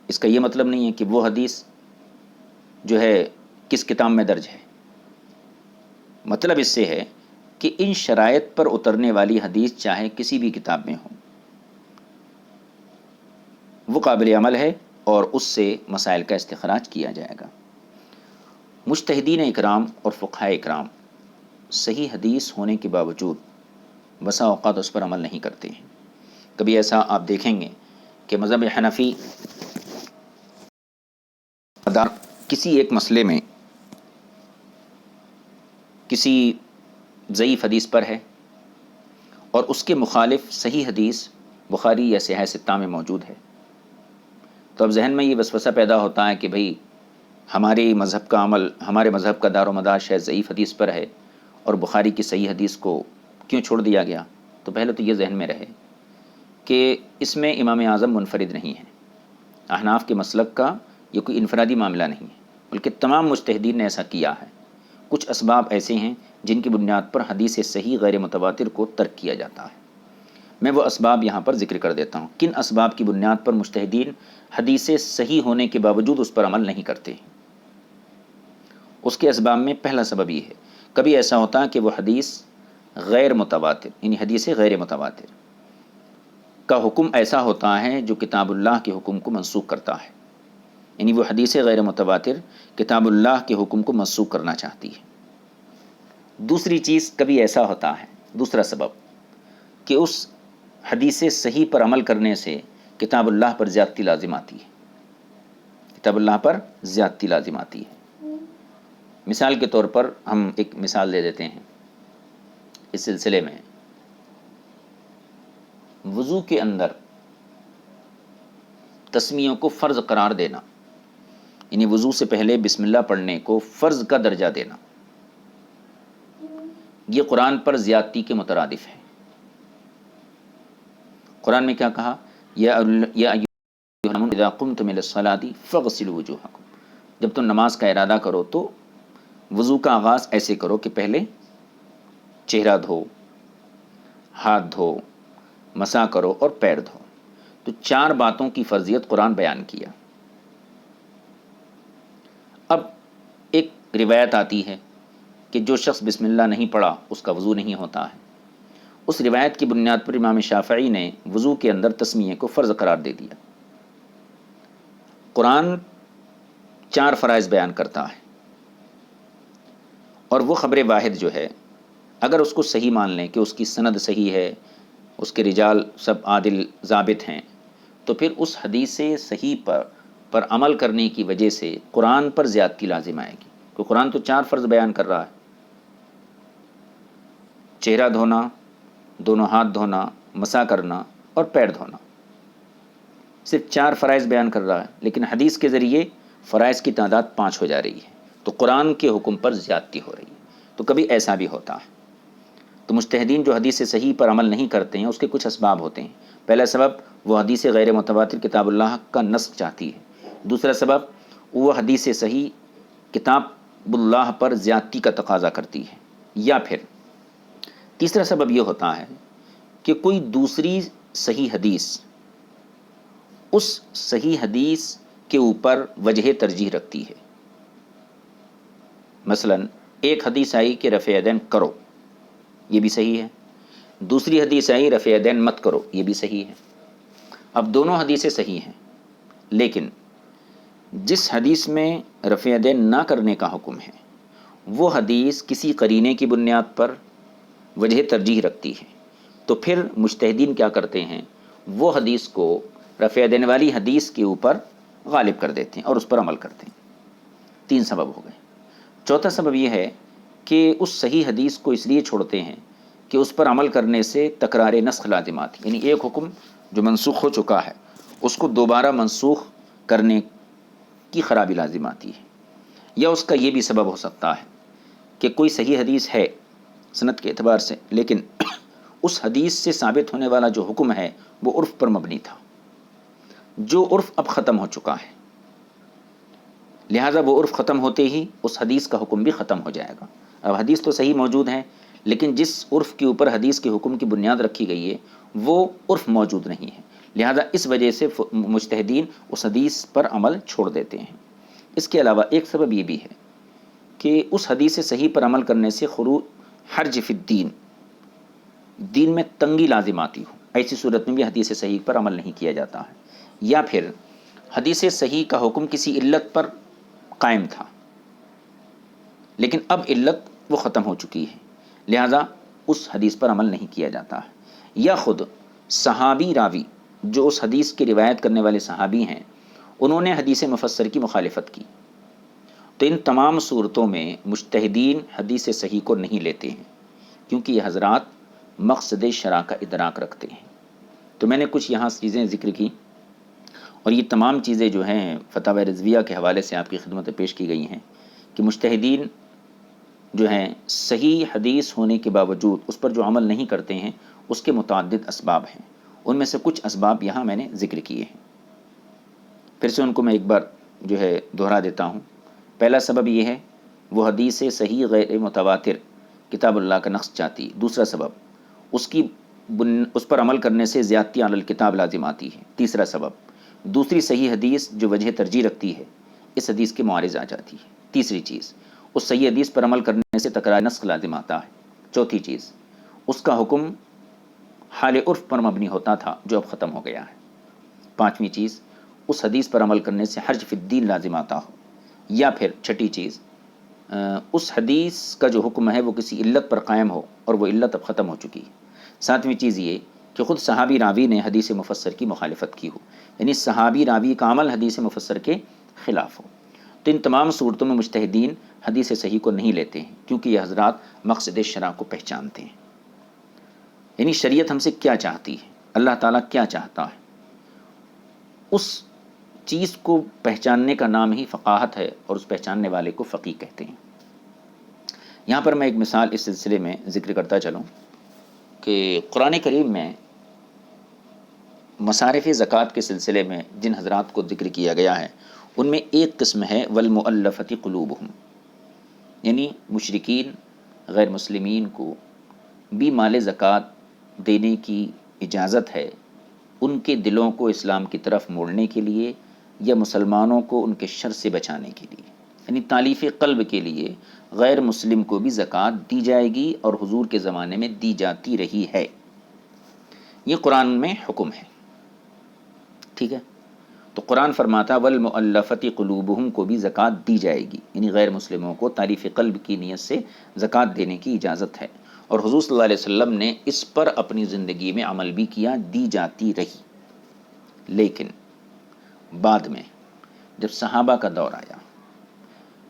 اس کا یہ مطلب نہیں ہے کہ وہ حدیث جو ہے کس کتاب میں درج ہے. مطلب اس سے ہے کہ ان شرائط پر اترنے والی حدیث چاہے کسی بھی کتاب میں ہو وہ قابل عمل ہے اور اس سے مسائل کا استخراج کیا جائے گا. مجتہدین اکرام اور فقہاء اکرام صحیح حدیث ہونے کے باوجود بسا اوقات اس پر عمل نہیں کرتے ہیں. کبھی ایسا آپ دیکھیں گے کہ مذہب حنفی کسی ایک مسئلے میں کسی ضعیف حدیث پر ہے اور اس کے مخالف صحیح حدیث بخاری یا صحیح ستہ میں موجود ہے، تو اب ذہن میں یہ وسوسہ پیدا ہوتا ہے کہ بھئی ہمارے مذہب کا عمل، ہمارے مذہب کا دار و مدار شاید ضعیف حدیث پر ہے اور بخاری کی صحیح حدیث کو کیوں چھوڑ دیا گیا. تو پہلے تو یہ ذہن میں رہے کہ اس میں امام اعظم منفرد نہیں ہے. احناف کے مسلک کا یہ کوئی انفرادی معاملہ نہیں ہے، بلکہ تمام مجتہدین نے ایسا کیا ہے. کچھ اسباب ایسے ہیں جن کی بنیاد پر حدیث صحیح غیر متواتر کو ترک کیا جاتا ہے. میں وہ اسباب یہاں پر ذکر کر دیتا ہوں. کن اسباب کی بنیاد پر مجتہدین حدیث صحیح ہونے کے باوجود اس پر عمل نہیں کرتے ہیں؟ اس کے اسباب میں پہلا سبب یہ ہے، کبھی ایسا ہوتا ہے کہ وہ حدیث غیر متواتر، یعنی حدیث غیر متواتر کا حکم ایسا ہوتا ہے جو کتاب اللہ کے حکم کو منسوخ کرتا ہے. یعنی وہ حدیث غیر متواتر کتاب اللہ کے حکم کو منسوخ کرنا چاہتی ہے. دوسری چیز، کبھی ایسا ہوتا ہے، دوسرا سبب، کہ اس حدیث صحیح پر عمل کرنے سے کتاب اللہ پر زیادتی لازم آتی ہے. کتاب اللہ پر زیادتی لازم آتی ہے. مثال کے طور پر ہم ایک مثال دے دیتے ہیں اس سلسلے میں. وضو کے اندر تسمیوں کو فرض قرار دینا، یعنی وضو سے پہلے بسم اللہ پڑھنے کو فرض کا درجہ دینا، یہ قرآن پر زیادتی کے مترادف ہے. قرآن میں کیا کہا؟ یا ایھا الذین اذا قمتم الی الصلاۃ فاغسلوا وجوہکم، جب تم نماز کا ارادہ کرو تو وضو کا آغاز ایسے کرو کہ پہلے چہرہ دھو، ہاتھ دھو، مسح کرو اور پیر دھو۔ تو 4 باتوں کی فرضیت قرآن بیان کیا۔ اب ایک روایت آتی ہے کہ جو شخص بسم اللہ نہیں پڑھا اس کا وضو نہیں ہوتا ہے۔ اس روایت کی بنیاد پر امام شافعی نے وضو کے اندر تسمیہ کو فرض قرار دے دیا۔ قرآن 4 فرائض بیان کرتا ہے، اور وہ خبر واحد جو ہے اگر اس کو صحیح مان لیں کہ اس کی سند صحیح ہے، اس کے رجال سب عادل ضابط ہیں، تو پھر اس حدیث صحیح پر عمل کرنے کی وجہ سے قرآن پر زیادتی لازم آئے گی، کیونکہ قرآن تو 4 فرض بیان کر رہا ہے: چہرہ دھونا، دونوں ہاتھ دھونا، مسح کرنا اور پیر دھونا۔ صرف 4 فرائض بیان کر رہا ہے، لیکن حدیث کے ذریعے فرائض کی تعداد 5 ہو جا رہی ہے، تو قرآن کے حکم پر زیادتی ہو رہی ہے۔ تو کبھی ایسا بھی ہوتا ہے۔ تو مجتہدین جو حدیث صحیح پر عمل نہیں کرتے ہیں، اس کے کچھ اسباب ہوتے ہیں۔ پہلا سبب، وہ حدیث غیر متواتر کتاب اللہ کا نسخ چاہتی ہے۔ دوسرا سبب، وہ حدیث صحیح کتاب اللہ پر زیادتی کا تقاضا کرتی ہے۔ یا پھر تیسرا سبب یہ ہوتا ہے کہ کوئی دوسری صحیح حدیث اس صحیح حدیث کے اوپر وجہ ترجیح رکھتی ہے۔ مثلا ایک حدیث آئی کہ رفع یدین کرو، یہ بھی صحیح ہے۔ دوسری حدیث آئی رفع یدین مت کرو، یہ بھی صحیح ہے۔ اب دونوں حدیثیں صحیح ہیں، لیکن جس حدیث میں رفع یدین نہ کرنے کا حکم ہے، وہ حدیث کسی قرینے کی بنیاد پر وجہ ترجیح رکھتی ہے، تو پھر مجتہدین کیا کرتے ہیں، وہ حدیث کو رفع یدین والی حدیث کے اوپر غالب کر دیتے ہیں اور اس پر عمل کرتے ہیں۔ 3 سبب ہو گئے۔ چوتھا سبب یہ ہے کہ اس صحیح حدیث کو اس لیے چھوڑتے ہیں کہ اس پر عمل کرنے سے تکرار نسخ لازم آتی، یعنی ایک حکم جو منسوخ ہو چکا ہے اس کو دوبارہ منسوخ کرنے کی خرابی لازم آتی ہے۔ یا اس کا یہ بھی سبب ہو سکتا ہے کہ کوئی صحیح حدیث ہے سند کے اعتبار سے، لیکن اس حدیث سے ثابت ہونے والا جو حکم ہے وہ عرف پر مبنی تھا، جو عرف اب ختم ہو چکا ہے، لہٰذا وہ عرف ختم ہوتے ہی اس حدیث کا حکم بھی ختم ہو جائے گا۔ اب حدیث تو صحیح موجود ہے، لیکن جس عرف کے اوپر حدیث کے حکم کی بنیاد رکھی گئی ہے وہ عرف موجود نہیں ہے، لہٰذا اس وجہ سے مجتہدین اس حدیث پر عمل چھوڑ دیتے ہیں۔ اس کے علاوہ ایک سبب یہ بھی ہے کہ اس حدیث صحیح پر عمل کرنے سے خروج حرج فی الدین، دین میں تنگی لازم آتی ہو، ایسی صورت میں بھی حدیث صحیح پر عمل نہیں کیا جاتا ہے۔ یا پھر حدیث صحیح کا حکم کسی علت پر قائم تھا، لیکن اب علت وہ ختم ہو چکی ہے، لہٰذا اس حدیث پر عمل نہیں کیا جاتا ہے۔ یا خود صحابی راوی جو اس حدیث کی روایت کرنے والے صحابی ہیں، انہوں نے حدیث مفسر کی مخالفت کی، تو ان تمام صورتوں میں مجتہدین حدیث صحیح کو نہیں لیتے ہیں، کیونکہ یہ حضرات مقصد شرع کا ادراک رکھتے ہیں۔ تو میں نے کچھ یہاں چیزیں ذکر کی، اور یہ تمام چیزیں جو ہیں فتاوی رضویہ کے حوالے سے آپ کی خدمت پیش کی گئی ہیں کہ مجتہدین جو ہیں صحیح حدیث ہونے کے باوجود اس پر جو عمل نہیں کرتے ہیں، اس کے متعدد اسباب ہیں۔ ان میں سے کچھ اسباب یہاں میں نے ذکر کیے ہیں، پھر سے ان کو میں ایک بار جو ہے دہرا دیتا ہوں۔ پہلا سبب یہ ہے وہ حدیث صحیح غیر متواتر کتاب اللہ کا نسخ چاہتی۔ دوسرا سبب اس پر عمل کرنے سے زیادتی علی الکتاب لازم آتی ہے۔ تیسرا سبب دوسری صحیح حدیث جو وجہ ترجیح رکھتی ہے اس حدیث کے معارض آ جاتی ہے۔ تیسری چیز اس صحیح حدیث پر عمل کرنے سے تکرار نسخ لازم آتا ہے۔ چوتھی چیز اس کا حکم حال عرف پر مبنی ہوتا تھا جو اب ختم ہو گیا ہے۔ پانچویں چیز اس حدیث پر عمل کرنے سے حرج فی الدین لازم آتا ہو۔ یا پھر چھٹی چیز اس حدیث کا جو حکم ہے وہ کسی علت پر قائم ہو اور وہ علت اب ختم ہو چکی ہے۔ ساتویں چیز یہ کہ خود صحابی راوی نے حدیث مفسر کی مخالفت کی ہو، یعنی صحابی راوی کا عمل حدیث مفسر کے خلاف ہو۔ تو ان تمام صورتوں میں مجتہدین حدیث صحیح کو نہیں لیتے ہیں، کیونکہ یہ حضرات مقصد شرع کو پہچانتے ہیں، یعنی شریعت ہم سے کیا چاہتی ہے، اللہ تعالیٰ کیا چاہتا ہے، اس چیز کو پہچاننے کا نام ہی فقاہت ہے، اور اس پہچاننے والے کو فقیہ کہتے ہیں۔ یہاں پر میں ایک مثال اس سلسلے میں ذکر کرتا چلوں کہ قرآن کریم میں مصارف زکوٰۃ کے سلسلے میں جن حضرات کو ذکر کیا گیا ہے ان میں ایک قسم ہے والمؤلفۃ قلوبہم، یعنی مشرکین غیر مسلمین کو بھی مال زکوٰۃ دینے کی اجازت ہے ان کے دلوں کو اسلام کی طرف موڑنے کے لیے یا مسلمانوں کو ان کے شر سے بچانے کے لیے، یعنی تالیف قلب کے لیے غیر مسلم کو بھی زکوٰۃ دی جائے گی اور حضور کے زمانے میں دی جاتی رہی ہے۔ یہ قرآن میں حکم ہے، ٹھیک ہے؟ تو قرآن فرماتا والمؤلفۃ قلوبہم کو بھی زکوٰۃ دی جائے گی، یعنی غیر مسلموں کو تالیف قلب کی نیت سے زکوٰۃ دینے کی اجازت ہے، اور حضور صلی اللہ علیہ وسلم نے اس پر اپنی زندگی میں عمل بھی کیا، دی جاتی رہی۔ لیکن بعد میں جب صحابہ کا دور آیا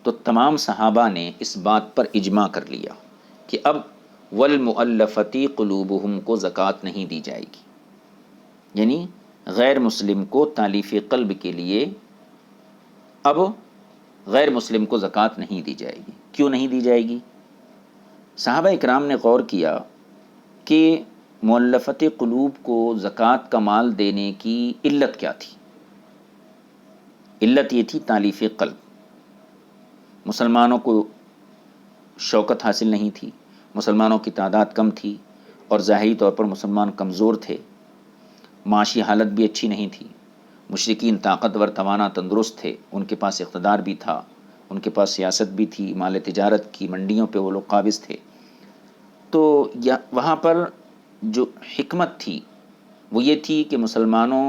تو تمام صحابہ نے اس بات پر اجماع کر لیا کہ اب والمؤلفۃ قلوبہم کو زکوٰۃ نہیں دی جائے گی، یعنی غیر مسلم کو تالیف قلب کے لیے اب غیر مسلم کو زکوٰۃ نہیں دی جائے گی۔ کیوں نہیں دی جائے گی؟ صحابہ اکرام نے غور کیا کہ مؤلفت قلوب کو زکوٰۃ کا مال دینے کی علت کیا تھی؟ علت یہ تھی تالیف قلب، مسلمانوں کو شوکت حاصل نہیں تھی، مسلمانوں کی تعداد کم تھی اور ظاہری طور پر مسلمان کمزور تھے، معاشی حالت بھی اچھی نہیں تھی، مشرکین طاقتور توانا تندرست تھے، ان کے پاس اقتدار بھی تھا، ان کے پاس سیاست بھی تھی، مال تجارت کی منڈیوں پہ وہ لوگ قابض تھے۔ تو وہاں پر جو حکمت تھی وہ یہ تھی کہ مسلمانوں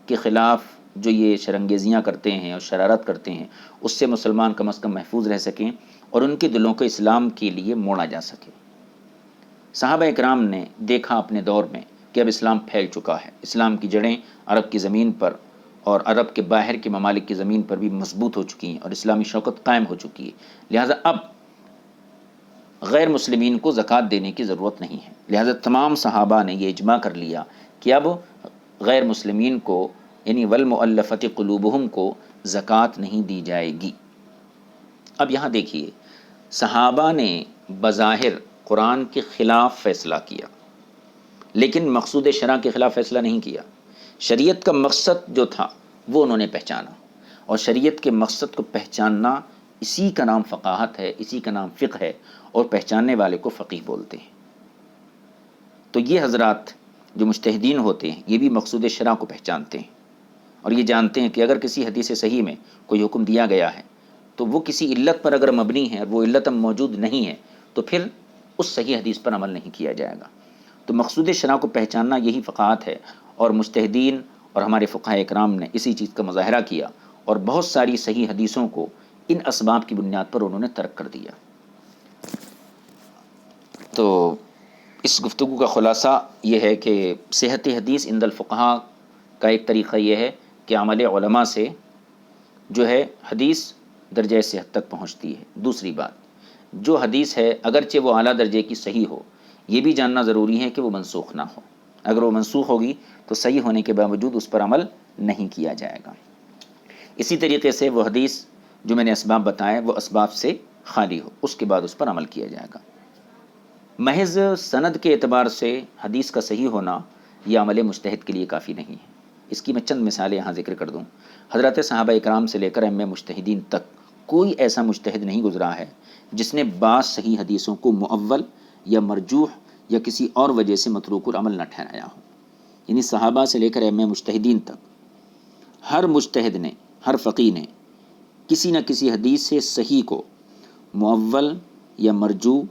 کے خلاف جو یہ شرنگیزیاں کرتے ہیں اور شرارت کرتے ہیں اس سے مسلمان کم از کم محفوظ رہ سکیں اور ان کے دلوں کو اسلام کے لیے موڑا جا سکے۔ صحابہ اکرام نے دیکھا اپنے دور میں کہ اب اسلام پھیل چکا ہے، اسلام کی جڑیں عرب کی زمین پر اور عرب کے باہر کے ممالک کی زمین پر بھی مضبوط ہو چکی ہیں اور اسلامی شوکت قائم ہو چکی ہے، لہٰذا اب غیر مسلمین کو زکوٰۃ دینے کی ضرورت نہیں ہے۔ لہٰذا تمام صحابہ نے یہ اجماع کر لیا کہ اب غیر مسلمین کو یعنی والمؤلفۃ قلوبہم کو زکوٰۃ نہیں دی جائے گی۔ اب یہاں دیکھیے، صحابہ نے بظاہر قرآن کے خلاف فیصلہ کیا لیکن مقصود شرع کے خلاف فیصلہ نہیں کیا۔ شریعت کا مقصد جو تھا وہ انہوں نے پہچانا، اور شریعت کے مقصد کو پہچاننا اسی کا نام فقاہت ہے، اسی کا نام فقہ ہے، اور پہچاننے والے کو فقیہ بولتے ہیں۔ تو یہ حضرات جو مجتہدین ہوتے ہیں یہ بھی مقصود شرع کو پہچانتے ہیں اور یہ جانتے ہیں کہ اگر کسی حدیث صحیح میں کوئی حکم دیا گیا ہے تو وہ کسی علت پر اگر مبنی ہے اور وہ علت موجود نہیں ہے تو پھر اس صحیح حدیث پر عمل نہیں کیا جائے گا۔ تو مقصود شرع کو پہچاننا یہی فقاہت ہے، اور مجتہدین اور ہمارے فقہاء اکرام نے اسی چیز کا مظاہرہ کیا اور بہت ساری صحیح حدیثوں کو ان اسباب کی بنیاد پر انہوں نے ترک کر دیا۔ تو اس گفتگو کا خلاصہ یہ ہے کہ صحت حدیث عند الفقہاء کا ایک طریقہ یہ ہے کہ عمل علماء سے جو ہے حدیث درجہ صحت تک پہنچتی ہے۔ دوسری بات، جو حدیث ہے اگرچہ وہ اعلیٰ درجے کی صحیح ہو، یہ بھی جاننا ضروری ہے کہ وہ منسوخ نہ ہو۔ اگر وہ منسوخ ہوگی تو صحیح ہونے کے باوجود اس پر عمل نہیں کیا جائے گا۔ اسی طریقے سے وہ حدیث جو میں نے اسباب بتائے وہ اسباب سے خالی ہو، اس کے بعد اس پر عمل کیا جائے گا۔ محض سند کے اعتبار سے حدیث کا صحیح ہونا یہ عمل مجتہد کے لیے کافی نہیں ہے۔ اس کی میں چند مثالیں یہاں ذکر کر دوں۔ حضرات صحابہ اکرام سے لے کر ائمہ مجتہدین تک کوئی ایسا مجتہد نہیں گزرا ہے جس نے بعض صحیح حدیثوں کو مؤول یا مرجوح یا کسی اور وجہ سے متروک العمل نہ ٹھہرایا ہو۔ یعنی صحابہ سے لے کر ائمہ مجتہدین تک ہر مجتہد نے، ہر فقیہ نے کسی نہ کسی حدیث سے صحیح کو مؤول یا مرجوح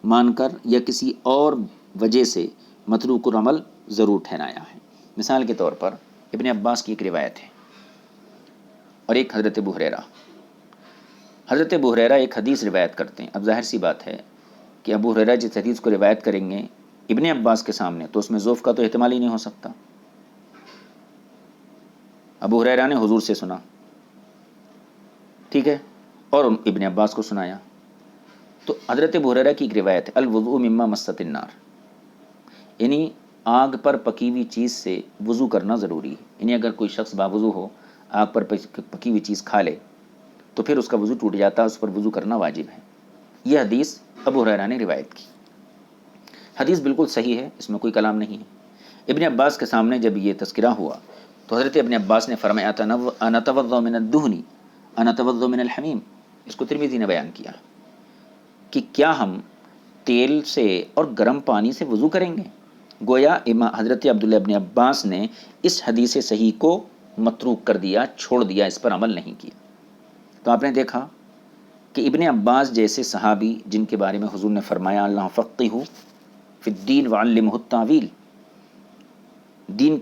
مان کر یا کسی اور وجہ سے متروک العمل ضرور ٹھہرایا ہے۔ مثال کے طور پر ابن عباس کی ایک روایت ہے اور ایک حضرت ابو ہریرہ۔ حضرت ابو ہریرہ ایک حدیث روایت کرتے ہیں۔ اب ظاہر سی بات ہے کہ ابو ہریرہ جس حدیث کو روایت کریں گے ابن عباس کے سامنے تو اس میں ضعف کا تو احتمال ہی نہیں ہو سکتا۔ ابو ہریرہ نے حضور سے سنا، ٹھیک ہے، اور ابن عباس کو سنایا۔ تو حضرت ابو ہریرہ کی ایک روایت ہے الوضوء مما مست النار، یعنی آگ پر پکی ہوئی چیز سے وضو کرنا ضروری ہے۔ یعنی اگر کوئی شخص باوضو ہو، آگ پر پکی ہوئی چیز کھا لے تو پھر اس کا وضو ٹوٹ جاتا ہے، اس پر وضو کرنا واجب ہے۔ یہ حدیث ابو ہریرہ نے روایت کی۔ حدیث بالکل صحیح ہے، اس میں کوئی کلام نہیں ہے۔ ابن عباس کے سامنے جب یہ تذکرہ ہوا تو حضرت ابن عباس نے فرمایا انتوضا من الدہن انتوضا من الحمیم، اس کو ترمذی نے بیان کیا کہ کیا ہم تیل سے اور گرم پانی سے وضو کریں گے؟ گویا حضرت عبداللہ ابن عباس نے اس حدیث صحیح کو متروک کر دیا، چھوڑ دیا، اس پر عمل نہیں کیا۔ تو آپ نے دیکھا کہ ابن عباس جیسے صحابی جن کے بارے میں حضور نے فرمایا اللہ فقہہ فی الدین وعلمہ التاویل، دین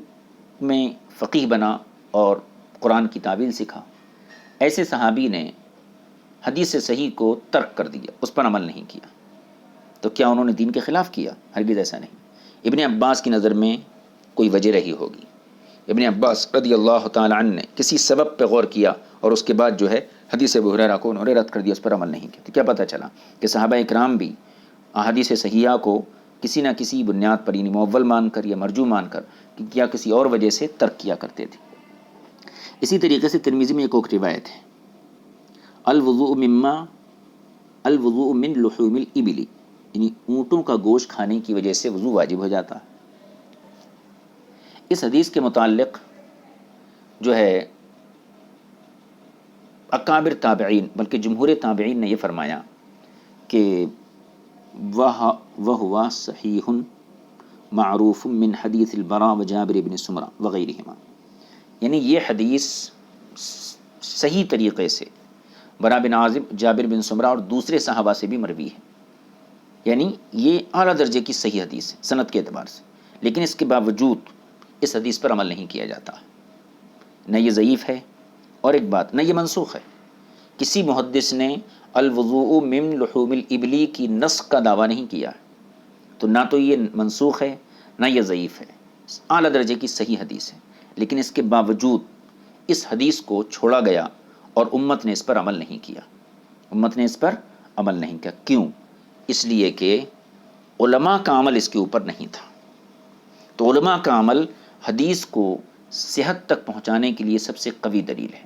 میں فقیہ بنا اور قرآن کی تعویل سکھا، ایسے صحابی نے حدیث صحیح کو ترک کر دیا، اس پر عمل نہیں کیا، تو کیا انہوں نے دین کے خلاف کیا؟ ہرگز ایسا نہیں۔ ابن عباس کی نظر میں کوئی وجہ رہی ہوگی، ابن عباس رضی اللہ تعالی عنہ نے کسی سبب پہ غور کیا اور اس کے بعد جو ہے حدیث ابو ہریرہ کو انہوں نے رد کر دیا، اس پر عمل نہیں کیا۔ تو کیا پتہ چلا کہ صحابہ اکرام بھی احادیث صحیحہ کو کسی نہ کسی بنیاد پر، یعنی مؤول مان کر یا مرجو مان کر یا کسی اور وجہ سے ترک کیا کرتے تھے۔ اسی طریقے سے ترمذی میں ایک اور روایت ہے، الوضوء من لحوم الابل، یعنی اونٹوں کا گوشت کھانے کی وجہ سے وضو واجب ہو جاتا ہے۔ اس حدیث کے متعلق جو ہے اکابر تابعین بلکہ جمہور تابعین نے یہ فرمایا کہ وَهُوَ صحیح معروف من حدیث البراء وجابر بن سمرہ وغیرہما، یعنی یہ حدیث صحیح طریقے سے برا بن عازب، جابر بن سمرہ اور دوسرے صحابہ سے بھی مروی ہے، یعنی یہ اعلیٰ درجے کی صحیح حدیث ہے سند کے اعتبار سے، لیکن اس کے باوجود اس حدیث پر عمل نہیں کیا جاتا، نہ یہ ضعیف ہے، اور ایک بات، نہ یہ منسوخ ہے۔ کسی محدث نے الوضوء من لحوم الابلی کی نسخ کا دعویٰ نہیں کیا، تو نہ تو یہ منسوخ ہے نہ یہ ضعیف ہے، اعلیٰ درجے کی صحیح حدیث ہے، لیکن اس کے باوجود اس حدیث کو چھوڑا گیا اور امت نے اس پر عمل نہیں کیا، امت نے اس پر عمل نہیں کیا۔ کیوں؟ اس لیے کہ علماء کا عمل اس کے اوپر نہیں تھا۔ تو علماء کا عمل حدیث کو صحت تک پہنچانے کے لیے سب سے قوی دلیل ہے۔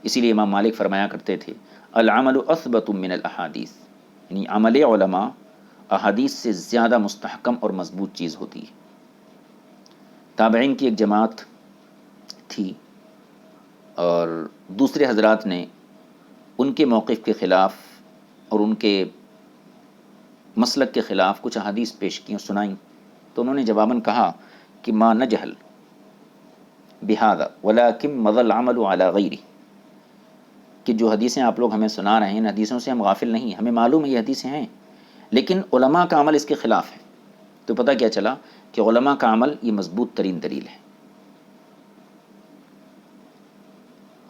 اسی لیے امام مالک فرمایا کرتے تھے العمل اثبت من الاحادیث، یعنی عمل علماء احادیث سے زیادہ مستحکم اور مضبوط چیز ہوتی ہے۔ تابعین کی ایک جماعت تھی اور دوسرے حضرات نے ان کے موقف کے خلاف اور ان کے مسلک کے خلاف کچھ احادیث پیش کی اور سنائیں، تو انہوں نے جواباً کہا کہ ما نجہل بہذا ولکن مضى العمل علی غیرہ، کہ جو حدیثیں آپ لوگ ہمیں سنا رہے ہیں ان حدیثوں سے ہم غافل نہیں، ہمیں معلوم ہے یہ حدیثیں ہیں، لیکن علماء کا عمل اس کے خلاف ہے۔ تو پتہ کیا چلا کہ علماء کا عمل یہ مضبوط ترین دلیل ہے،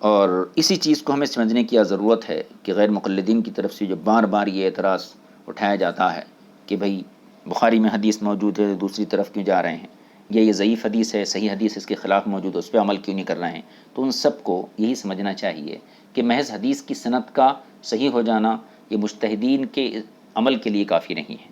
اور اسی چیز کو ہمیں سمجھنے کی ضرورت ہے کہ غیر مقلدین کی طرف سے جو بار بار یہ اعتراض اٹھایا جاتا ہے کہ بھئی بخاری میں حدیث موجود ہے دوسری طرف کیوں جا رہے ہیں، یا یہ ضعیف حدیث ہے صحیح حدیث اس کے خلاف موجود ہے اس پہ عمل کیوں نہیں کر رہے ہیں، تو ان سب کو یہی سمجھنا چاہیے کہ محض حدیث کی سند کا صحیح ہو جانا یہ مجتہدین کے عمل کے لیے کافی نہیں ہے،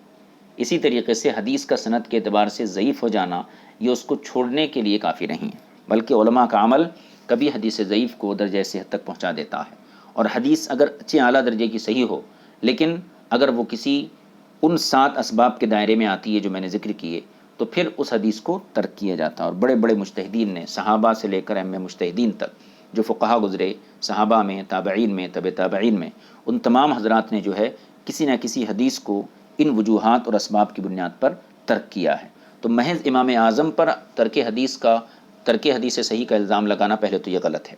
اسی طریقے سے حدیث کا سند کے اعتبار سے ضعیف ہو جانا یہ اس کو چھوڑنے کے لیے کافی نہیں ہے، بلکہ علماء کا عمل کبھی حدیث ضعیف کو درجہ صحت تک پہنچا دیتا ہے، اور حدیث اگر اچھے اعلیٰ درجے کی صحیح ہو لیکن اگر وہ کسی ان 7 اسباب کے دائرے میں آتی ہے جو میں نے ذکر کیے تو پھر اس حدیث کو ترک کیا جاتا ہے۔ اور بڑے بڑے مجتہدین نے صحابہ سے لے کر ائمہ مجتہدین تک جو فقہا گزرے صحابہ میں، تابعین میں، تبع تابعین میں، ان تمام حضرات نے جو ہے کسی نہ کسی حدیث کو ان وجوہات اور اسباب کی بنیاد پر ترک کیا ہے۔ تو محض امام اعظم پر ترک حدیث صحیح کا الزام لگانا پہلے تو یہ غلط ہے،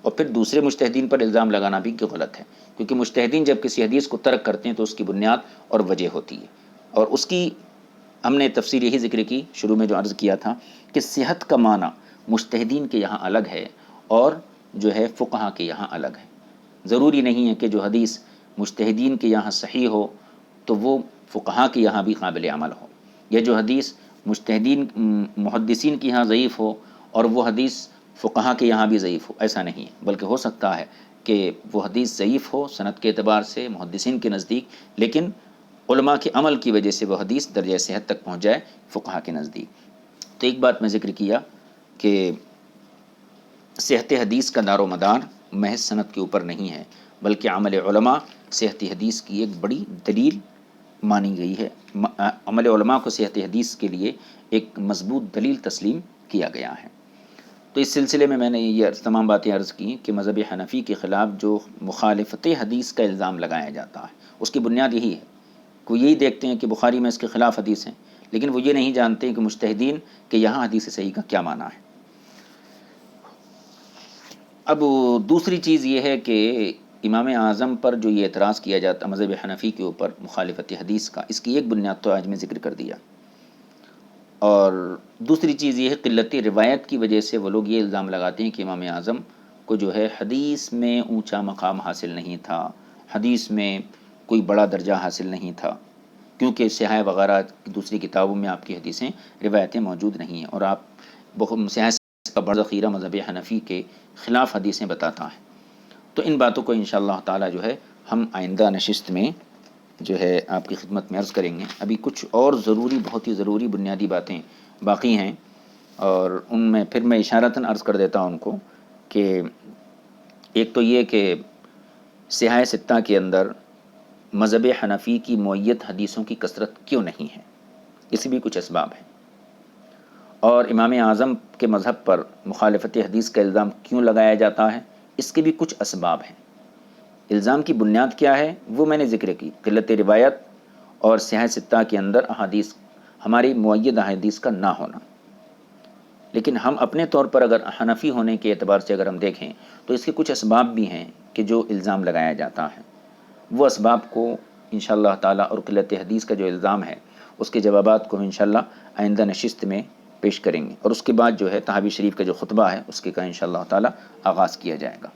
اور پھر دوسرے مجتہدین پر الزام لگانا بھی غلط ہے، کیونکہ مجتہدین جب کسی حدیث کو ترک کرتے ہیں تو اس کی بنیاد اور وجہ ہوتی ہے، اور اس کی ہم نے تفسیر یہی ذکر کی شروع میں جو عرض کیا تھا کہ صحت کا معنی مجتہدین کے یہاں الگ ہے اور جو ہے فقہا کے یہاں الگ ہے۔ ضروری نہیں ہے کہ جو حدیث مجتہدین کے یہاں صحیح ہو تو وہ فقہا کے یہاں بھی قابل عمل ہو، یا جو حدیث مجتہدین محدثین کے یہاں ضعیف ہو اور وہ حدیث فقہا کے یہاں بھی ضعیف ہو، ایسا نہیں ہے، بلکہ ہو سکتا ہے کہ وہ حدیث ضعیف ہو سند کے اعتبار سے محدثین کے نزدیک، لیکن علماء کے عمل کی وجہ سے وہ حدیث درجہ صحت تک پہنچ جائے فقہا کے نزدیک۔ تو ایک بات میں ذکر کیا کہ صحت حدیث کا دار و مدار محض سند کے اوپر نہیں ہے، بلکہ عمل علماء صحت حدیث کی ایک بڑی دلیل مانی گئی ہے، عمل علماء کو صحت حدیث کے لیے ایک مضبوط دلیل تسلیم کیا گیا ہے۔ تو اس سلسلے میں نے یہ تمام باتیں عرض کی کہ مذہب حنفی کے خلاف جو مخالفت حدیث کا الزام لگایا جاتا ہے اس کی بنیاد یہی ہے وہ یہی دیکھتے ہیں کہ بخاری میں اس کے خلاف حدیث ہیں، لیکن وہ یہ نہیں جانتے کہ مجتہدین کہ یہاں حدیث صحیح کا کیا معنی ہے۔ اب دوسری چیز یہ ہے کہ امام اعظم پر جو یہ اعتراض کیا جاتا مذہب حنفی کے اوپر مخالفت حدیث کا، اس کی ایک بنیاد تو آج میں ذکر کر دیا، اور دوسری چیز یہ ہے قلت روایت کی وجہ سے وہ لوگ یہ الزام لگاتے ہیں کہ امام اعظم کو جو ہے حدیث میں اونچا مقام حاصل نہیں تھا، حدیث میں کوئی بڑا درجہ حاصل نہیں تھا، کیونکہ صحاح وغیرہ دوسری کتابوں میں آپ کی حدیثیں روایتیں موجود نہیں ہیں، اور آپ صحاح کا بڑا ذخیرہ مذہب حنفی کے خلاف حدیثیں بتاتا ہے۔ تو ان باتوں کو انشاءاللہ تعالی جو ہے ہم آئندہ نشست میں جو ہے آپ کی خدمت میں عرض کریں گے۔ ابھی کچھ اور ضروری، بہت ہی ضروری بنیادی باتیں باقی ہیں، اور ان میں پھر میں اشارتاً عرض کر دیتا ہوں ان کو کہ ایک تو یہ کہ صحاح ستہ کے اندر مذہب حنفی کی معید حدیثوں کی کثرت کیوں نہیں ہے، اس بھی کچھ اسباب ہیں، اور امام اعظم کے مذہب پر مخالفت حدیث کا الزام کیوں لگایا جاتا ہے، اس کے بھی کچھ اسباب ہیں۔ الزام کی بنیاد کیا ہے وہ میں نے ذکر کی، قلت روایت اور صحاح ستہ کے اندر احادیث ہماری معید احادیث کا نہ ہونا۔ لیکن ہم اپنے طور پر اگر حنفی ہونے کے اعتبار سے اگر ہم دیکھیں تو اس کے کچھ اسباب بھی ہیں کہ جو الزام لگایا جاتا ہے، وہ اسباب کو انشاءاللہ تعالی اور قلت حدیث کا جو الزام ہے اس کے جوابات کو انشاءاللہ آئندہ نشست میں پیش کریں گے، اور اس کے بعد جو ہے تحاوی شریف کا جو خطبہ ہے اس کے کا انشاءاللہ تعالی آغاز کیا جائے گا۔